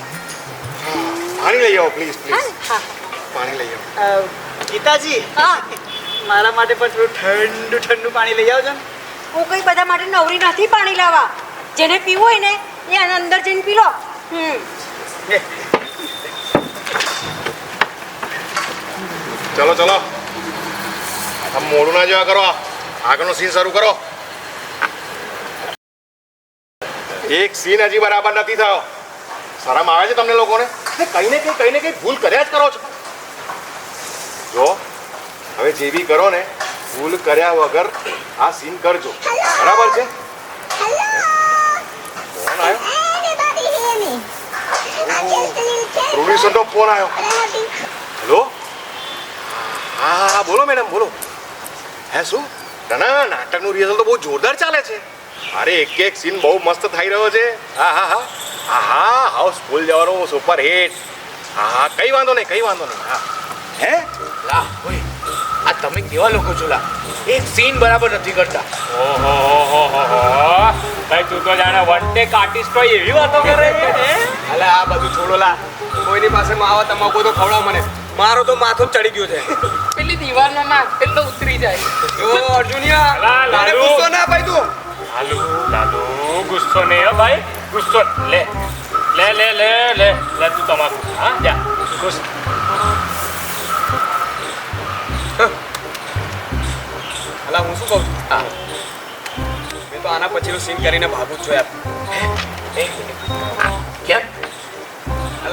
પાણી લઈ આવો પ્લીઝ, હા પ્લીઝ. હા પાણી લઈ આવો. ગીતાજી, હા. મારા માટે પણ થોડું ઠંડુ ઠંડુ પાણી લઈ આવજો ને. હું કઈ બધા માટે નવરી નથી પાણી લાવવા. જેને પીવું હોય ને એ આના અંદર જઈને પી લો. ચલો ચલો, આમ મોડું ના જેવા કરો. આગળનો સીન શરૂ કરો. એક સીન હજી બરાબર નથી થયો. શરમ આવે છે તમને લોકોને? કઈ ને કઈ ભૂલ કર્યા જ કરો છો. જો હવે જે બી કરો ને, ભૂલ કર્યા વગર આ સીન કરજો. બરાબર છે? કોણ આવ્યો? પ્રોડ્યુસરનો ફોન આવ્યો. હેલો. હા બોલો મેડમ, બોલો. હે શું? ના નાટકનું રિહર્સલ તો બહુ જોરદાર ચાલે છે. અરે એક સીન બહુ મસ્ત થઈ રહ્યો છે. હા હા હા હા હા હાઉસફુલ જવાનું, સુપર હિટ. હા હા કઈ વાંધો નહીં. હા હે લા ઓય, આ તમે કેવા લોકો છો લા? એક સીન બરાબર નથી કરતા. ઓહો ભાઈ, તું તો જાણે વનટેક આર્ટિસ્ટ હોય એવી વાતો કરે છે. અલે આ બધું છોડો લા. કોઈની પાસે માવા તમાકુ તો ખવડાવ મને. મારો તો માથું જ ચડી ગયું છે. પેલી દીવારનો નાક એટલો ઉતરી જાય. જો અર્જુનિયા, લાલુ. મને ગુસ્સો ના પાઈ તું. લાલુ ગુસ્સો નહીં હો ભાઈ, ગુસ્સો લે લે લે લે લે લે તું તમાકુ. હા જા ખુશ. અલા હું શું કહું છું? હા, મેં તો આના પછીનું સીન કરીને ભાગું જ છું યાર. એક મિનિટ. કેમ?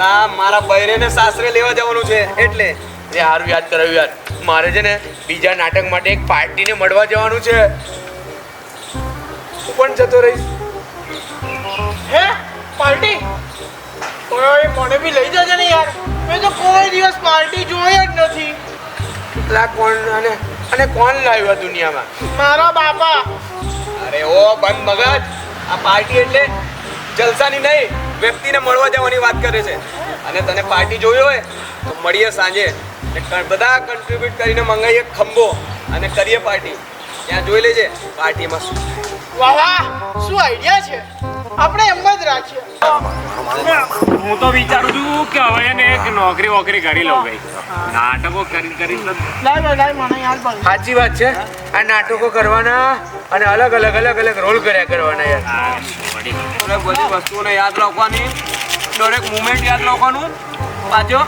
અલા મારા બૈરેને સાસરે લેવા જવાનું છે એટલે એ સારું યાદ કરાવ્યું યાર. મારે છે ને બીજા નાટક માટે એક પાર્ટીને મળવા જવાનું છે. હું પણ જતો રહીશ. હે પાર્ટી ઓય મને બી લઈ જજે ને યાર મેં તો કોઈ દિવસ પાર્ટી જોઈ જ નથી. પેલા કોણ અને કોણ લાવ્યું આ દુનિયામાં? મારા બાપા. અરે ઓ બંધ મગજ, આ પાર્ટી એટલે જલસાની નહીં, વ્યક્તિને મળવા જવાની વાત કરે છે. અને તને પાર્ટી જોઈ હોય તો મળીએ સાંજે. બધા કન્ટ્રીબ્યુટ કરીને મંગાવીએ ખંભો અને કરીએ પાર્ટી. ત્યાં જોઈ લેજે પાર્ટીમાં શું. વાહ વાહ શું આઈડિયા છે. આપણે એમ જ રાખીએ. હું તો વિચારું છું કે હવે એને એક નોકરી વોકરી કરી લઉં ભાઈ. નાટકો કરી લાય મને યાદ પડી. સાચી વાત છે. આ નાટકો કરવાના અને અલગ અલગ રોલ કર્યા કરવાના યાર. બધી વસ્તુઓને યાદ રાખવાની, દરેક મુમેન્ટ યાદ રાખવાનું, પાછો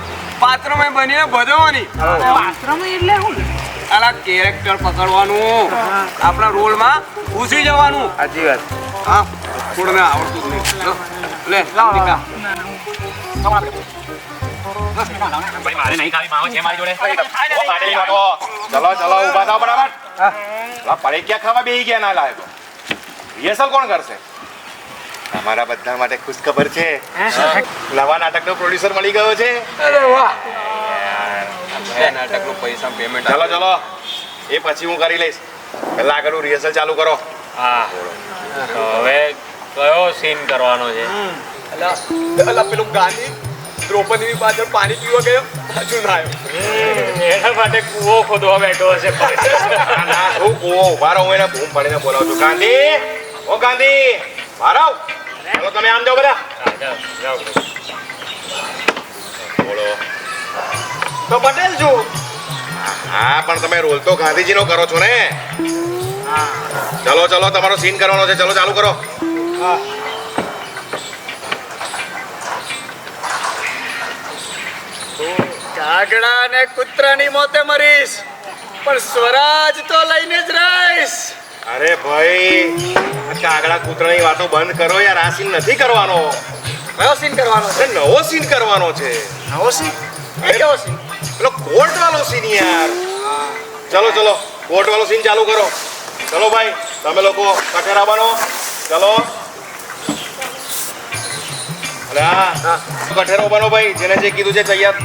પાત્રમાં બનીને ભજવવાની. પાત્રમાં એટલે શું? આલા કેરેક્ટર પકડવાનું, આપણા રોલમાં ઘૂસી જવાનું. સાચી વાત. હા થોડું આવડતું જ નહીં. લે લાવ. મારે નહીં ખાવી માવો છે મારી જોડે. ચલો ચલો ઊભા થાવ બરાબર. હા પડે ક્યાં ખાવા બેહી ગયા ના લાવે તો રિહર્સલ કોણ કરશે? અમારા બધા માટે ખુશ ખબર છે. નવા નાટકનો પ્રોડ્યુસર મળી ગયો છે. અરે વાહ. નાટકનું પૈસા પેમેન્ટ. ચલો ચલો એ પછી હું કરી લઈશ. પહેલા આગળ રિહર્સલ ચાલુ કરો. હા તો હવે કયો સીન કરવાનો છે? અલા પેલું ગાંધી દ્રૌપદીની પાછળ પાણી પીવા ગયો, હજુ ના આવ્યો. એના માટે કૂવો ખોદવા બેઠો હશે. ના શું કુવો ઉભા રહો, એને બૂમ પાડીને બોલાવું છું. ગાંધી, ઓ ગાંધી, બહાર આવ. ચલો તમે આમ જાઓ બધા. બોલો. તો પટેલ છું. હા પણ તમે રોલ તો ગાંધીજીનો કરો છો ને. ચલો ચલો તમારો સીન કરવાનો છે. ચલો ચાલુ કરો. કાગડા અને કૂતરાની મોતે મરીશ, પણ સ્વરાજ તો લઈને જ રહીશ. અરે ભાઈ કાગડા કૂતરાની વાતો બંધ કરો યાર. આ સીન નથી કરવાનો. કયો સીન કરવાનો છે? નવો સીન કરવાનો છે. નવો સીન? એ કેવો સીન? પેલો કોર્ટ વાળો સીન યાર. ચલો ચલો કોર્ટ વાળો સીન ચાલુ કરો. ચલો ભાઈ તમે લોકો કઠેરા બનો. ચલો અરે હા કઠેરો બનો ભાઈ. જેને જે કીધું છે તૈયાર.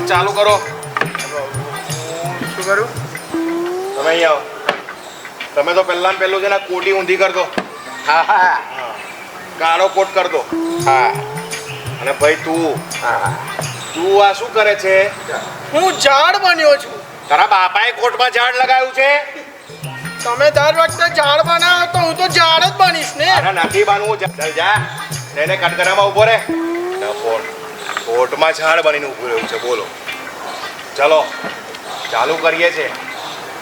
ચાલુ કરો. શું કરું? તમે અહીં આવો. તમે તો પહેલા ને પહેલું છે ને કોટી ઊંધી કર દો. હા હા કાળો કોટ કર દો. હા. અને ભાઈ તું તું આ શું કરે છે? હું ઝાડ બન્યો છું. તારા બાપાએ કોટમાં ઝાડ લગાવ્યું છે. તમે દર વખતે ઝાડ બનાવો તો હું તો ઝાડ જ બનીશ ને. અરે નથી બનવું. ચાલ જા એને કટકરામાં ઊભો રહે. કોટમાં ઝાડ બનીને ઊભું રહ્યું છે. બોલો ચલો ચાલુ કરીએ છે.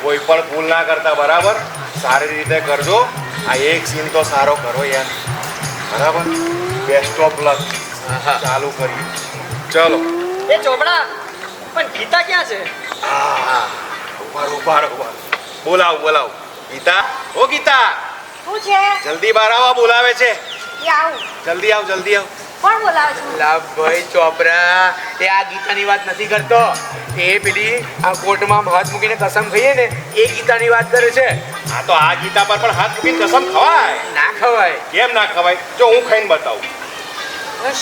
કોઈ પણ ભૂલ ના કરતા બરાબર. સારી રીતે કરજો. આ એક સીન તો સારો કરો યાર. બરાબર. Best of luck. ચાલુ કરીએ. ચલો. એ ચોપડા પણ ગીતા ક્યાં છે? ઉભા રહો. બોલાવ ગીતા. ઓ ગીતા શું છે? જલ્દી બહાર આવો. બોલાવે છે. એ આવું. જલ્દી આવ. કોણ બોલાવે છે? લા ભાઈ ચોપરા, એ આ ગીતાની વાત નથી કરતો. એ પેલી આ કોર્ટમાં હાથ મૂકીને કસમ ખાઈએ ને એ ગીતાની વાત કરે છે. હા તો આ ગીતા પર પણ હાથ મૂકીને કસમ ખવાય? ના ખવાય. કેમ ના ખવાય? જો હું ખાઈને બતાવું.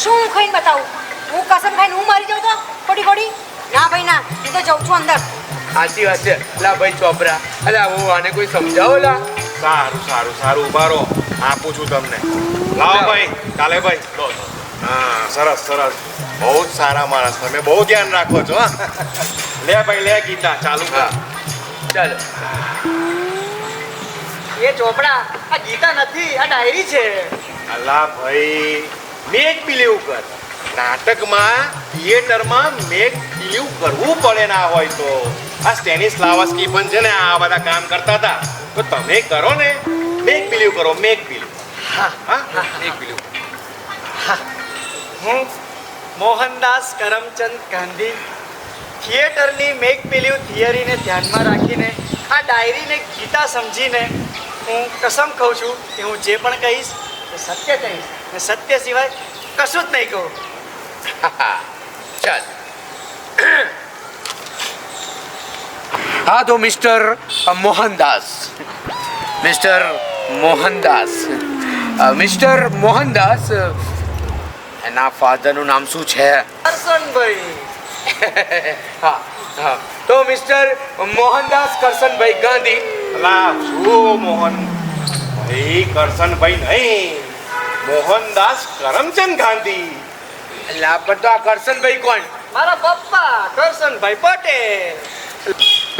શું હું ખાઈને બતાવું? હું કસમ ખાઈને હું મરી જાઉં તો ખોટી? ના ભાઈ ના, હું તો જઉં છું અંદર. સાચી વાત છે. લા ભાઈ ચોપરા, અલા હું આને કોઈ સમજાવો લા. સારું ઉભા રહો. આપું છું તમને. લાવો ભાઈ. કાલે ભાઈ. હા સરસ. બહુ જ સારા માણસ. તમે બહુ ધ્યાન રાખો છો. હા લે ભાઈ લે ગીતા ચાલુ કર. ચાલો. એ ચોપડા આ ગીતા નથી, આ ડાયરી છે. અલા ભાઈ મેક બિલીવ કર. નાટકમાં થિયેટરમાં મેક બિલીવ કરવું પડે ના હોય તો. આ સ્ટેનિસ્લાવસ્કી પણ છે ને આ બધા કામ કરતા હતા. તો તમે કરો ને. મેક બિલીવ કરો. Make believe. હા મેક બિલીવ. હું મોહનદાસ કરમચંદ ગાંધી થિયેટરની મેક બિલીવ થિયરીને ધ્યાનમાં રાખીને આ ડાયરીને ગીતા સમજીને હું કસમ ખાઉં છું કે હું જે પણ કહીશ એ સત્ય કહીશ. ને સત્ય સિવાય કશું જ નહીં કહું. ચાલ. હા તો mister Mohandas, mister Mohandas, mister Mohandas, એના ફાધરનું નામ શું છે? કરશનભાઈ. હા હા, તો મિસ્ટર મોહનદાસ કરશનભાઈ ગાંધી. અલા શું મોહન ભાઈ કરશનભાઈ નહીં, મોહનદાસ કરમચંદ ગાંધી. એટલે આ પણ તો આ કરશનભાઈ કોણ? મારા પપ્પા કરશનભાઈ પટેલ.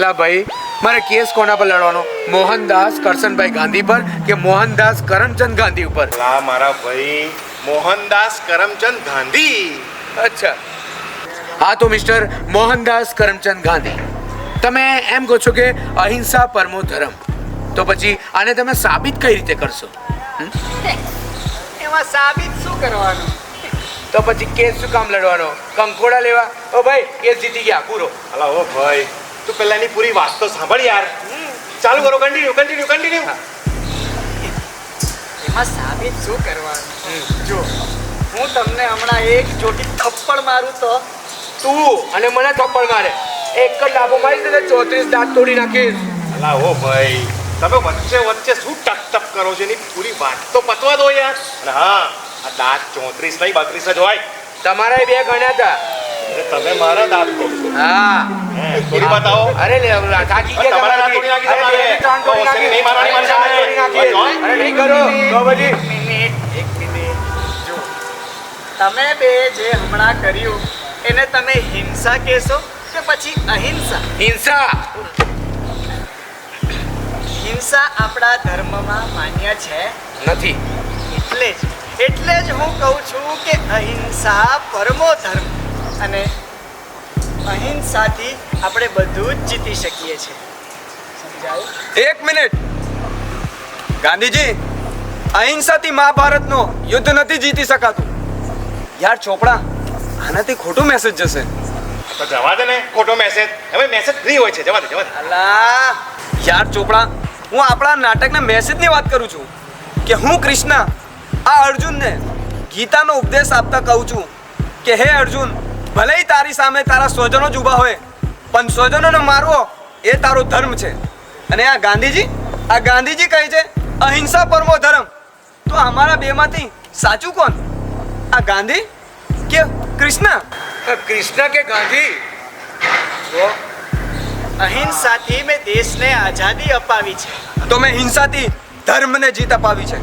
લા ભાઈ, મારે કેસ કોના પર લડવાનો? મોહનદાસ કરશનભાઈ ગાંધી પર કે મોહનદાસ કરમચંદ ગાંધી ઉપર? અલા મારા ભાઈ મોહનદાસ કરમચંદ ગાંધી. અચ્છા, હા તો મિસ્ટર મોહનદાસ કરમચંદ ગાંધી, તમે એમ કહો છો કે અહિંસા પરમો ધર્મ, તો પછી આને તમે સાબિત કઈ રીતે કરશો? એમાં સાબિત શું કરવાનું? તો પછી કેસ શું કામ લડવાનો? કંકોડા લેવા? ઓ ભાઈ, કેસ જીતી ગયા, પૂરો. અલા ઓ ભાઈ તું પહેલા એની પૂરી વાત તો સાંભળ યાર. ચાલુ કરો, કન્ટિન્યુ. એમાં સાબિત શું કરવાનું? જો હું તમને હમણાં એક ચોટી થપ્પડ મારું તો તું અને મને થપ્પડ મારે, એક જ લાફો મારીશ ને 34 દાંત તોડી નાખીશ. અલા ઓ ભાઈ તમે વચ્ચે શું ટક કરો છો? એની પૂરી વાત તો પતવા દો યાર. અને હા, આ દાંત 34 નહીં 32 જ હોય. તમારા બે ગણ્યા હતા. અરે તમે મારા દાંત તોડશો? હા, થોડી બતાવો. અરે લે, થાકી ગયા. તમારા દાંત તોડી નાખી અરે, બે ત્રણ તોડી નાખી. નહીં મારવાની મને ચાર તોડી નાખી. અરે નહીં કરો તો પછી. એક મિનિટ જો તમે બે જે હમણાં કર્યું એને તમે હિંસા કહેશો કે પછી અહિંસા? હિંસા. હિંસા આપણા ધર્મમાં માન્ય છે નથી. એટલે જ હું કહું છું કે અહિંસા પરમો ધર્મ, અને અહિંસાથી આપણે બધું જ જીતી શકીએ છીએ. સમજાયું? એક મિનિટ ગાંધીજી, અહિંસાથી મહાભારતનો યુદ્ધ નથી જીતી શકાતું. યાર ચોપડા, આનાથી ખોટો મેસેજ જશે. તો જવા દે ને ખોટો મેસેજ. હવે મેસેજ ફ્રી હોય છે, જવા દે. અલા યાર ચોપડા, હું આપણા નાટકના મેસેજની વાત કરું છું કે હું કૃષ્ણ આ અર્જુનને ગીતાનો ઉપદેશ આપતા કહું છું કે હે અર્જુન, ભલે તારી સામે તારા સ્વજનો જ ઊભા હોય, પણ સ્વજનોને મારવો એ તારો ધર્મ છે. અને આ ગાંધીજી કહે છે અહિંસા પરમો ધર્મ. તો અમારા બેમાંથી સાચું કોણ? આ ગાંધી કે કૃષ્ણ? કૃષ્ણ કે ગાંધી? અહિંસાથી મેં દેશને આઝાદી અપાવી છે. તો મેં હિંસાથી ધર્મને જીત અપાવી છે.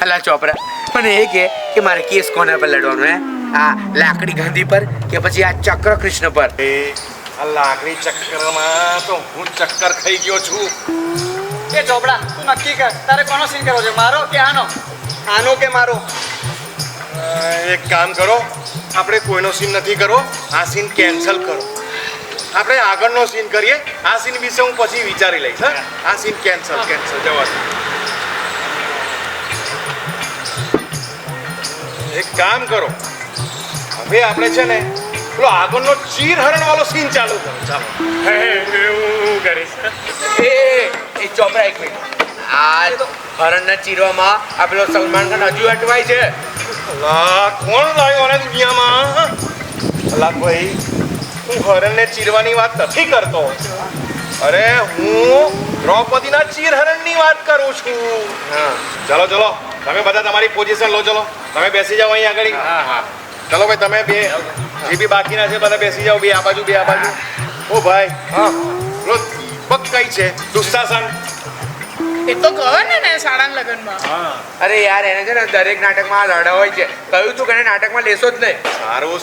હલા ચોપરા, મને એ કે મારે કેસ કોના પર લડવાનો? હે, આ લાકડી ગાંધી પર કે પછી આ ચક્ર કૃષ્ણ પર? આ લાકડી ચક્કરમાં તો હું ચક્કર ખાઈ ગયો છું. એ ચોપડા, તું નક્કી કર તારે કોનો સીન કરવો છે, મારો કે આનો? આનો કે મારો? એક કામ કરો, આપણે કોઈનો સીન નથી કરો, આ સીન કેન્સલ કરો. આપણે આગળનો સીન કરીએ. આ સીન વિશે હું પછી વિચારી લઈશ. હા, આ સીન કેન્સલ જવા દો. એક કામ કરો, હવે આપણે છે ને પેલો આગળનો ચીર હરણ વાળો સીન ચાલુ કરો. ચાલો હું કરીશ. એ ચોપરા, એક મિનિટ. આ હરણને ચીરવામાં આ પેલો સલમાન ખાન હજુ અટવાય છે. અલા કોણ લાવ્યો આને દુનિયામાં? અલા ભાઈ, હું હરણને ચીરવાની વાત નથી કરતો. અરે હું દ્રૌપદીના ચીર હરણની વાત કરું છું. ચલો તમે બધા તમારી પોઝિશન લો. ચલો તમે બેસી જાઓ અહીં આગળ. હા. ચલો ભાઈ, તમે બે જે બી બાકીના છે બધા બેસી જાઓ. બે આ બાજુ. ઓ ભાઈ, હા લો. પગ કઈ છે? દુશાસન. એ તો કહો ને શાળાના લગ્નમાં. અરે યાર, એને છે ને દરેક નાટકમાં લડા હોય છે. કહ્યું તું કે એને નાટકમાં લેશો જ નહીં.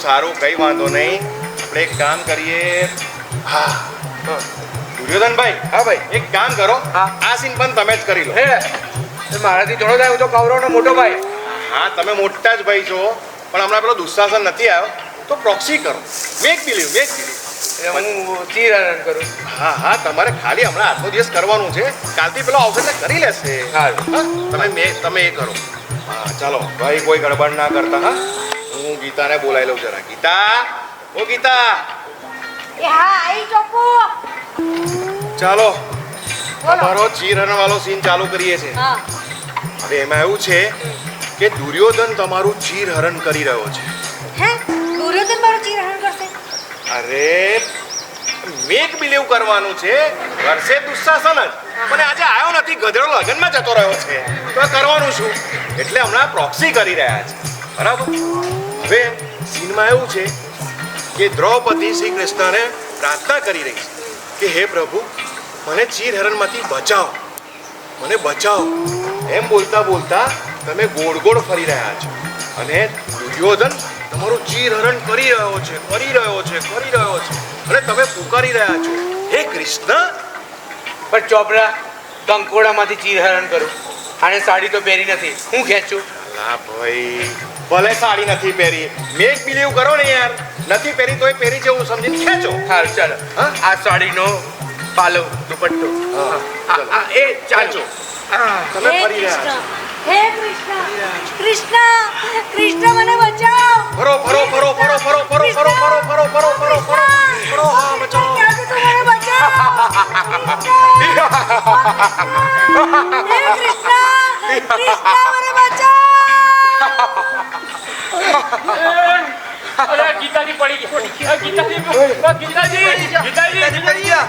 સારું, કઈ વાંધો નહીં. આપણે એક કામ કરીએ. હા દુર્યોધનભાઈ. હા ભાઈ, એક કામ કરો. આ સીન પણ તમે જ કરી લો. હે, મારાથી થોડો થાય, હું તો કૌરવનો મોટો ભાઈ. હા, તમે મોટા જ ભાઈ છો, પણ હમણાં પેલો દુશાસન નથી આવ્યો તો પ્રોક્સી કરો. Make believe. હું ચીર હરણ કરું. હા, તમારે ખાલી હમણાં આટલો દિવસ કરવાનું છે. કાલથી પેલો આવશે એટલે કરી લેશે. હા, તમે એ કરો. હા ચાલો ભાઈ, કોઈ ગડબડ ના કરતા. હા, હું ગીતાને બોલાવી લઉં જરા. ગીતા, ઓ ગીતા. એ હા, આઈ ચોપુ. ચાલો તમારો ચીરહરણ વાળો સીન ચાલુ કરીએ છીએ. હવે એમાં એવું છે કે દુર્યોધન તમારું ચીરહરણ કરી રહ્યો છે. હે, દુર્યોધન મારું ચીરહરણ કરશે? અરે મેક બિલીવ કરવાનું છે, કરશે દુશાસન જ, પણ આજે આવ્યો નથી, ગધેડો લગ્નમાં જતો રહ્યો છે, તો કરવાનું શું? એટલે હમણાં પ્રોક્સી કરી રહ્યા છે, બરાબર? હવે સીનમાં એવું છે કે દ્રૌપદી શ્રી કૃષ્ણને પ્રાર્થના કરી રહી છે કે હે પ્રભુ, મને ચીરહરણમાંથી બચાવો, મને બચાવો. એમ બોલતા બોલતા તમે ગોળ ગોળ ફરી રહ્યા છો અને દુર્યોધન તમારું ચીરહરણ કરી રહ્યો છે, કરી રહ્યો છે, કરી રહ્યો છે, અને તમે પુકારી રહ્યા છો હે કૃષ્ણ. પણ ચોપડા કંકોડામાંથી ચીરહરણ કરું, આને સાડી તો પહેરી નથી, હું ખેંચું? અલા ભાઈ, ભલે સાડી નથી પહેરી, મેક બિલીવ કરો ને યાર. નથી પહેરી તોય પહેરી જેવું સમજીને ખેંચો. હાલ ચાલો, આ સાડીનો પાલો દુપટ્ટો એ ચાલજો. તમે ફરી રહ્યા છો. હે કૃષ્ણ, કૃષ્ણ, કૃષ્ણ મને બચાવ. ફરો ફરો ફરો ફરો ફરો ફરો ફરો ફરો ફરો ફરો ફરો ફરો ફરો. હા, બચાવો. ક્યાંથી તું મને બચાવ? હે કૃષ્ણ, કૃષ્ણ મને બચાવ. અરે ગીતાજી પડી ગઈ, ગીતાજી પડી ગયા.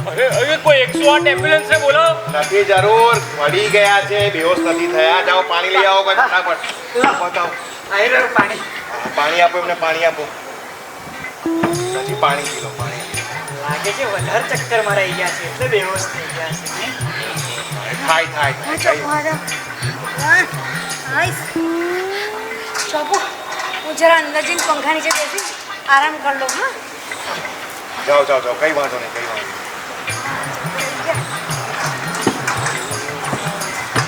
અરે અરે કોઈ 108 એમ્બ્યુલન્સ ને બોલાવો. નથી જરૂર, પડી ગયા છે, બેહોશ નથી થયા. જાઓ પાણી લઈ આવો કોઈ ફટાફટ. બતાવો પાણી. પાણી આપો એમને, પાણી આપો. નથી પાણી પી લો, પાણી. લાગે છે વધારે ચક્કર મારાઈ ગયા છે એટલે બેહોશ થઈ ગયા છે. થાય થાય ચોપો, હું જરા અંદર જઈને પંખા નીચે બેસી આરામ કરી લઉં. હા, જાઓ જાઓ જાઓ, કઈ વાંધો નહીં, કઈ વાંધો નહીં.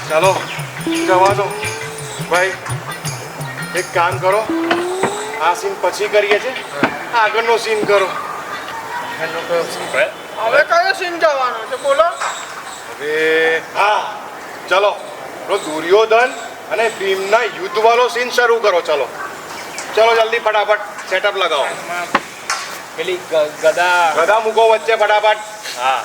ચાલો જવા દો ભાઈ. એક કામ કરો, આ સીન પછી કરીએ છે, આગળનો સીન કરો. હવે કયો સીન જવાનો છે બોલો? હવે હા ચલો, દુર્યોધન અને ભીમના યુદ્ધ વાળો સીન શરૂ કરો. ચલો ચલો જલ્દી ફટાફટ સેટઅપ લગાવો. પેલી ગદા ગદા મૂકો વચ્ચે ફટાફટ. હા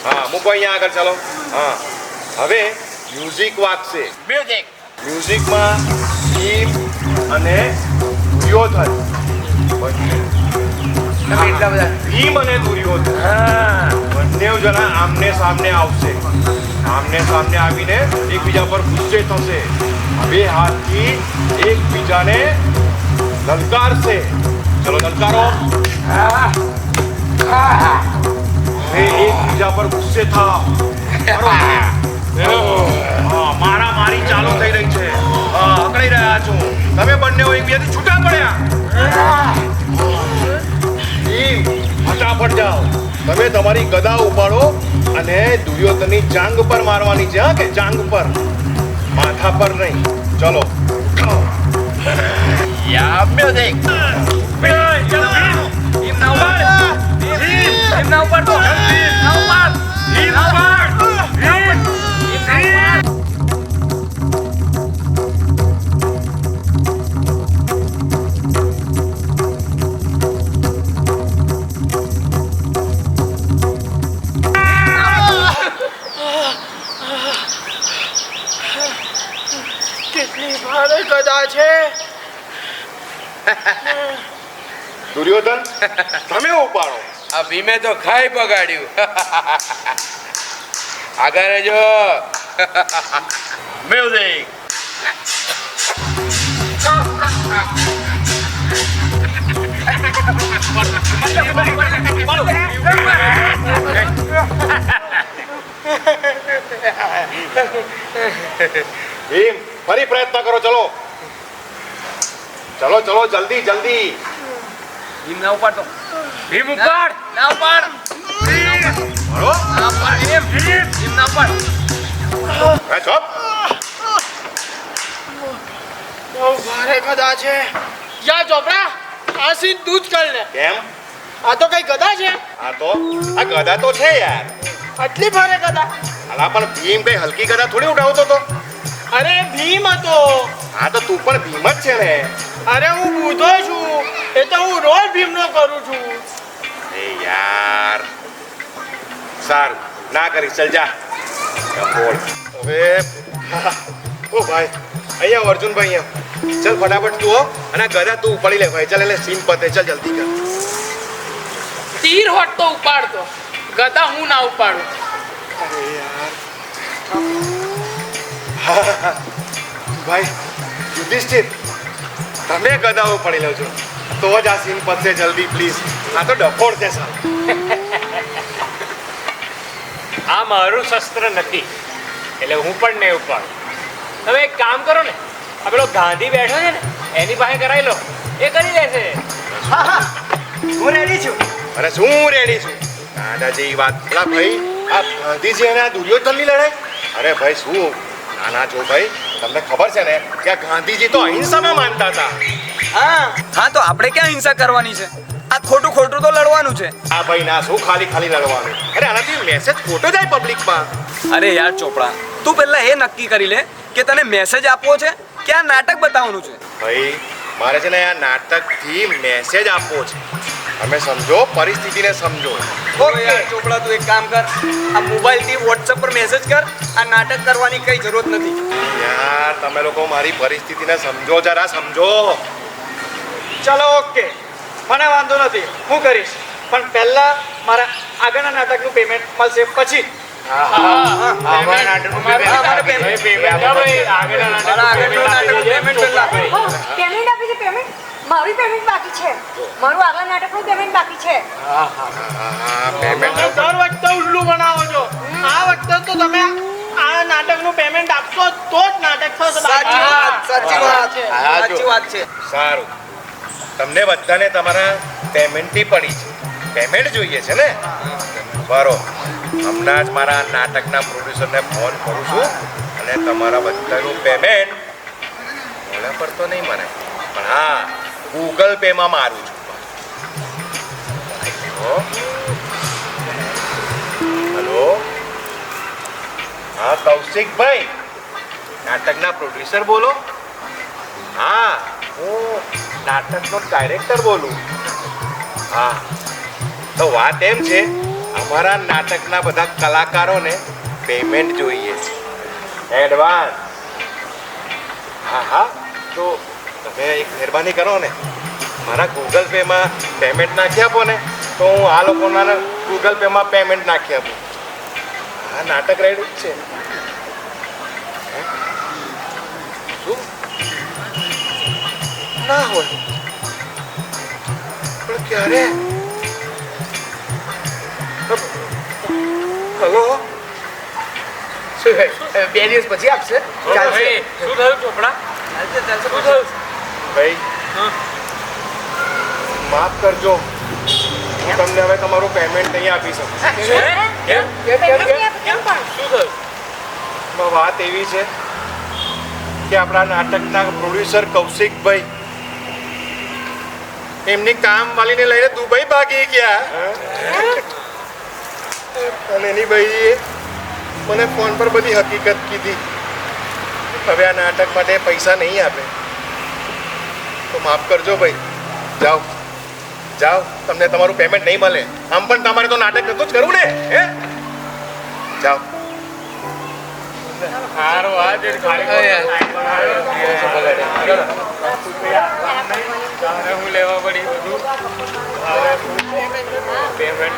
હા મૂકો અહીંયા આગળ. ચલો હા, હવે મ્યુઝિક વાગશે. મ્યુઝિક. મ્યુઝિકમાં ભીમ અને દુર્યોધન, એટલા બધા ભીમ અને દુર્યોધન બંને જણા આમને સામને આવશે. આમને સામને આવીને એકબીજા પર ગુસ્સે થશે. બે હાથથી એકબીજાને લલકારશે. ચલો લલકારો. હવે એકબીજા પર ગુસ્સે થાવ. મારા મારી ચાલુ થઈ રહી છે. અકળાઈ રહ્યા છો તમે બંને એકબીજાથી છૂટા પડ્યા. ફટાફટ જાઓ, તમે તમારી ગદા ઉપાડો અને દુર્યોધનની જાંગ પર મારવાની છે. હા, કે જાંગ પર, માથા પર નહીં. ચલો યા મ્યુઝિક. કેટલી ભારે ગદા છે. દુર્યોધન તમે ઉપાડો. આ ભીમે તો ખાઈ બગાડ્યું. આગળ જો મ્યુઝિક. ભીમ ફરી પ્રયત્ન કરો. ચલો ચલો ચલો જલ્દી જલ્દી. ભીમ ના ઉપાડતો. ભીમ ઉપાડ. ના ઉપાડ. મારો ના ઉપાડ. ભીમ ના ઉપાડ. ચોપ. બહુ ભારે ગદા છે. યા ચોપડા, આ સીન તું જ કર લે. કેમ? આ તો કઈ ગદા છે? આ તો આ ગદા તો છે યાર. આટલી ભારે ગદા? અલા પણ ભીમ કઈ હલકી ગદા થોડી ઉઠાવતો તો. અરે ભીમ હતો. હા તો તું પણ ભીમ જ છે ને. અરે હું બુધો છું, એ તો હું રોજ ભીમનો કરું છું. એ યાર સારું ના કરી. ચલ જા. હવે ઓ ભાઈ અહીંયા અર્જુનભાઈ અહીંયા ચાલ ફટાફટ તું હો અને આ ગધા તું ઉપાડી લે ભાઈ. ચાલ એટલે સીન પતે. ચાલ જલ્દી કર. તીર હોત તો ઉપાડતો, ગદા હું ના ઉપાડું. ભાઈ યુધિષ્ઠિર, તમે ગધા ઉપાડી લો છો તો જ આ સીન પતશે. જલ્દી પ્લીઝ. આ તો ડફોડ છે સર. આ મારું શસ્ત્ર નથી એટલે હું પણ નહીં ઉપાડું. તમે એક કામ કરો ને, આ પેલો ગાંધી બેઠો છે ને એની પાસે કરાવી લો, એ કરી લેશે. હા હા હું રેડી છું. અરે શું રેડી છું દાદાજી? વાત પેલા ભાઈ આ ગાંધીજી અને આ દુર્યોધનની લડાઈ. અરે ભાઈ શું નાના છો ભાઈ, તમને ખબર છે ને કે આ ગાંધીજી તો અહિંસામાં માનતા હતા. હા તો આપણે ક્યાં હિંસા કરવાની છે? આ ખોટું ખોટું તો લડવાનું છે. આ ભાઈ ના શું ખાલી ખાલી લડવાનું? અરે આનાથી મેસેજ ખોટો જાય પબ્લિકમાં. અરે યાર ચોપડા, તું પહેલા એ નક્કી કરી લે કે તને મેસેજ આપવો છે કે આ નાટક બતાવવાનું છે. ભાઈ મારે છે ને આ નાટકથી મેસેજ આપવો છે. તમે સમજો, પરિસ્થિતિને સમજો. ઓકે યાર ચોપડા, તું એક કામ કર, આ મોબાઈલથી WhatsApp પર મેસેજ કર. આ નાટક કરવાની કઈ જરૂરત નથી. યાર તમે લોકો મારી પરિસ્થિતિને સમજો, જરા સમજો. ચલો ઓકે, મને વાંધો નથી, હું કરીશ. પણ પહેલા મારા આગળના નાટકનું પેમેન્ટ મળશે પછી. પેમેન્ટ આપી છે. પેમેન્ટ મારું પેમેન્ટ બાકી છે. મારું આગલા નાટકનું પેમેન્ટ બાકી છે. દર વખતે ઉલ્લુ બનાવો છો. આ વખતે તો તમે આ નાટકનું પેમેન્ટ આપશો તો જ નાટક થશે. સાચી વાત છે. સારું, તમને બધાને તમારા પેમેન્ટની પડી છે. પેમેન્ટ જોઈએ છે ને? બરો, હમણાં જ મારા નાટકના પ્રોડ્યુસરને ફોન કરું છું અને તમારા બધાનું પેમેન્ટ મોડા પર તો નહીં મને, પણ હા ગૂગલ પેમાં મારું છું. હલો, હા કૌશિકભાઈ, નાટકના પ્રોડ્યુસર બોલો? હા, હું નાટકનો ડાયરેક્ટર બોલું. હા, તો વાત એમ છે, અમારા નાટકના બધા કલાકારોને પેમેન્ટ જોઈએ છે, એડવાન્સ. હા હા, તો તમે એક મહેરબાની કરો ને, મારા ગૂગલ પેમાં પેમેન્ટ નાખી આપો ને, તો હું આ લોકોના ગૂગલ પેમાં પેમેન્ટ નાખી આપું. હા, નાટક રેડી જ છે. શું ના હોય પણ ક્યારે? હલો, શું ભાઈ 2 દિવસ પછી આપશે? ચાલશે. શું થયું ચોપડા? ચાલશે શું થયું? ભાઈ માફ કરજો, હું તમને હવે તમારું પેમેન્ટ નહીં આપી શકું. કેમ? શું થયું? વાત એવી છે કે આપણા નાટકના પ્રોડ્યુસર કૌશિકભાઈ એમની કામવાળીને લઈને દુબઈ ભાગી ગયા અને એની ભાઈએ મને ફોન પર બધી હકીકત કીધી. હવે આ નાટક માટે પૈસા નહીં આપે તો માફ કરજો ભાઈ. જાઓ જાઓ, તમને તમારું પેમેન્ટ નહીં મળે. આમ પણ તમારે તો નાટક નતું જ કરવું ને, હે? જાઓ. સારું, આ જે હું લેવા પડી બધું. હવે પેમેન્ટ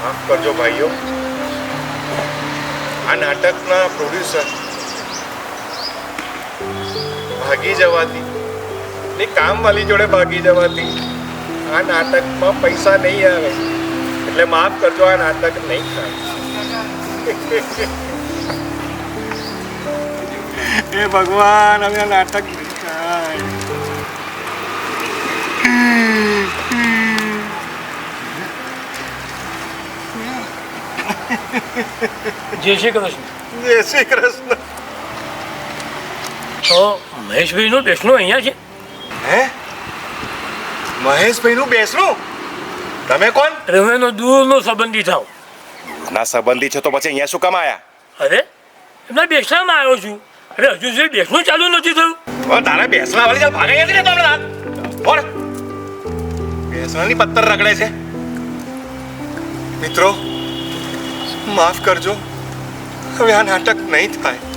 માફ કરજો ભાઈઓ, આ નાટકના પ્રોડ્યુસર ભાગી જવાથી ને કામવાળી જોડે ભાગી જવાથી આ નાટકમાં પૈસા નહીં આવે, એટલે માફ કરજો, આ નાટક નહીં થાય. હે ભગવાન, હવે આ નાટક નહીં થાય. જય શ્રી કૃષ્ણ. જય શ્રી કૃષ્ણ. તો મહેશભાઈનું બેસણું અહીંયા છે? હે, મહેશભાઈનું બેસણું? તમે કોણ? રમેનો દૂરનો સંબંધી થાવ. ના સંબંધી છે તો પછી અહીંયા શું કામ આયા? અરે એમના બેસણામાં આવ્યો છું. અરે હજુ સુધી બેસણું ચાલુ નથી થયું. તારે બેસણા વાળી ચાલ ભાગાઈ હતી ને તો હમણાં. બોલ, બેસણાની પત્તર રગડે છે. મિત્રો, માફ કરજો, હવે આ નાટક નહીં થાય.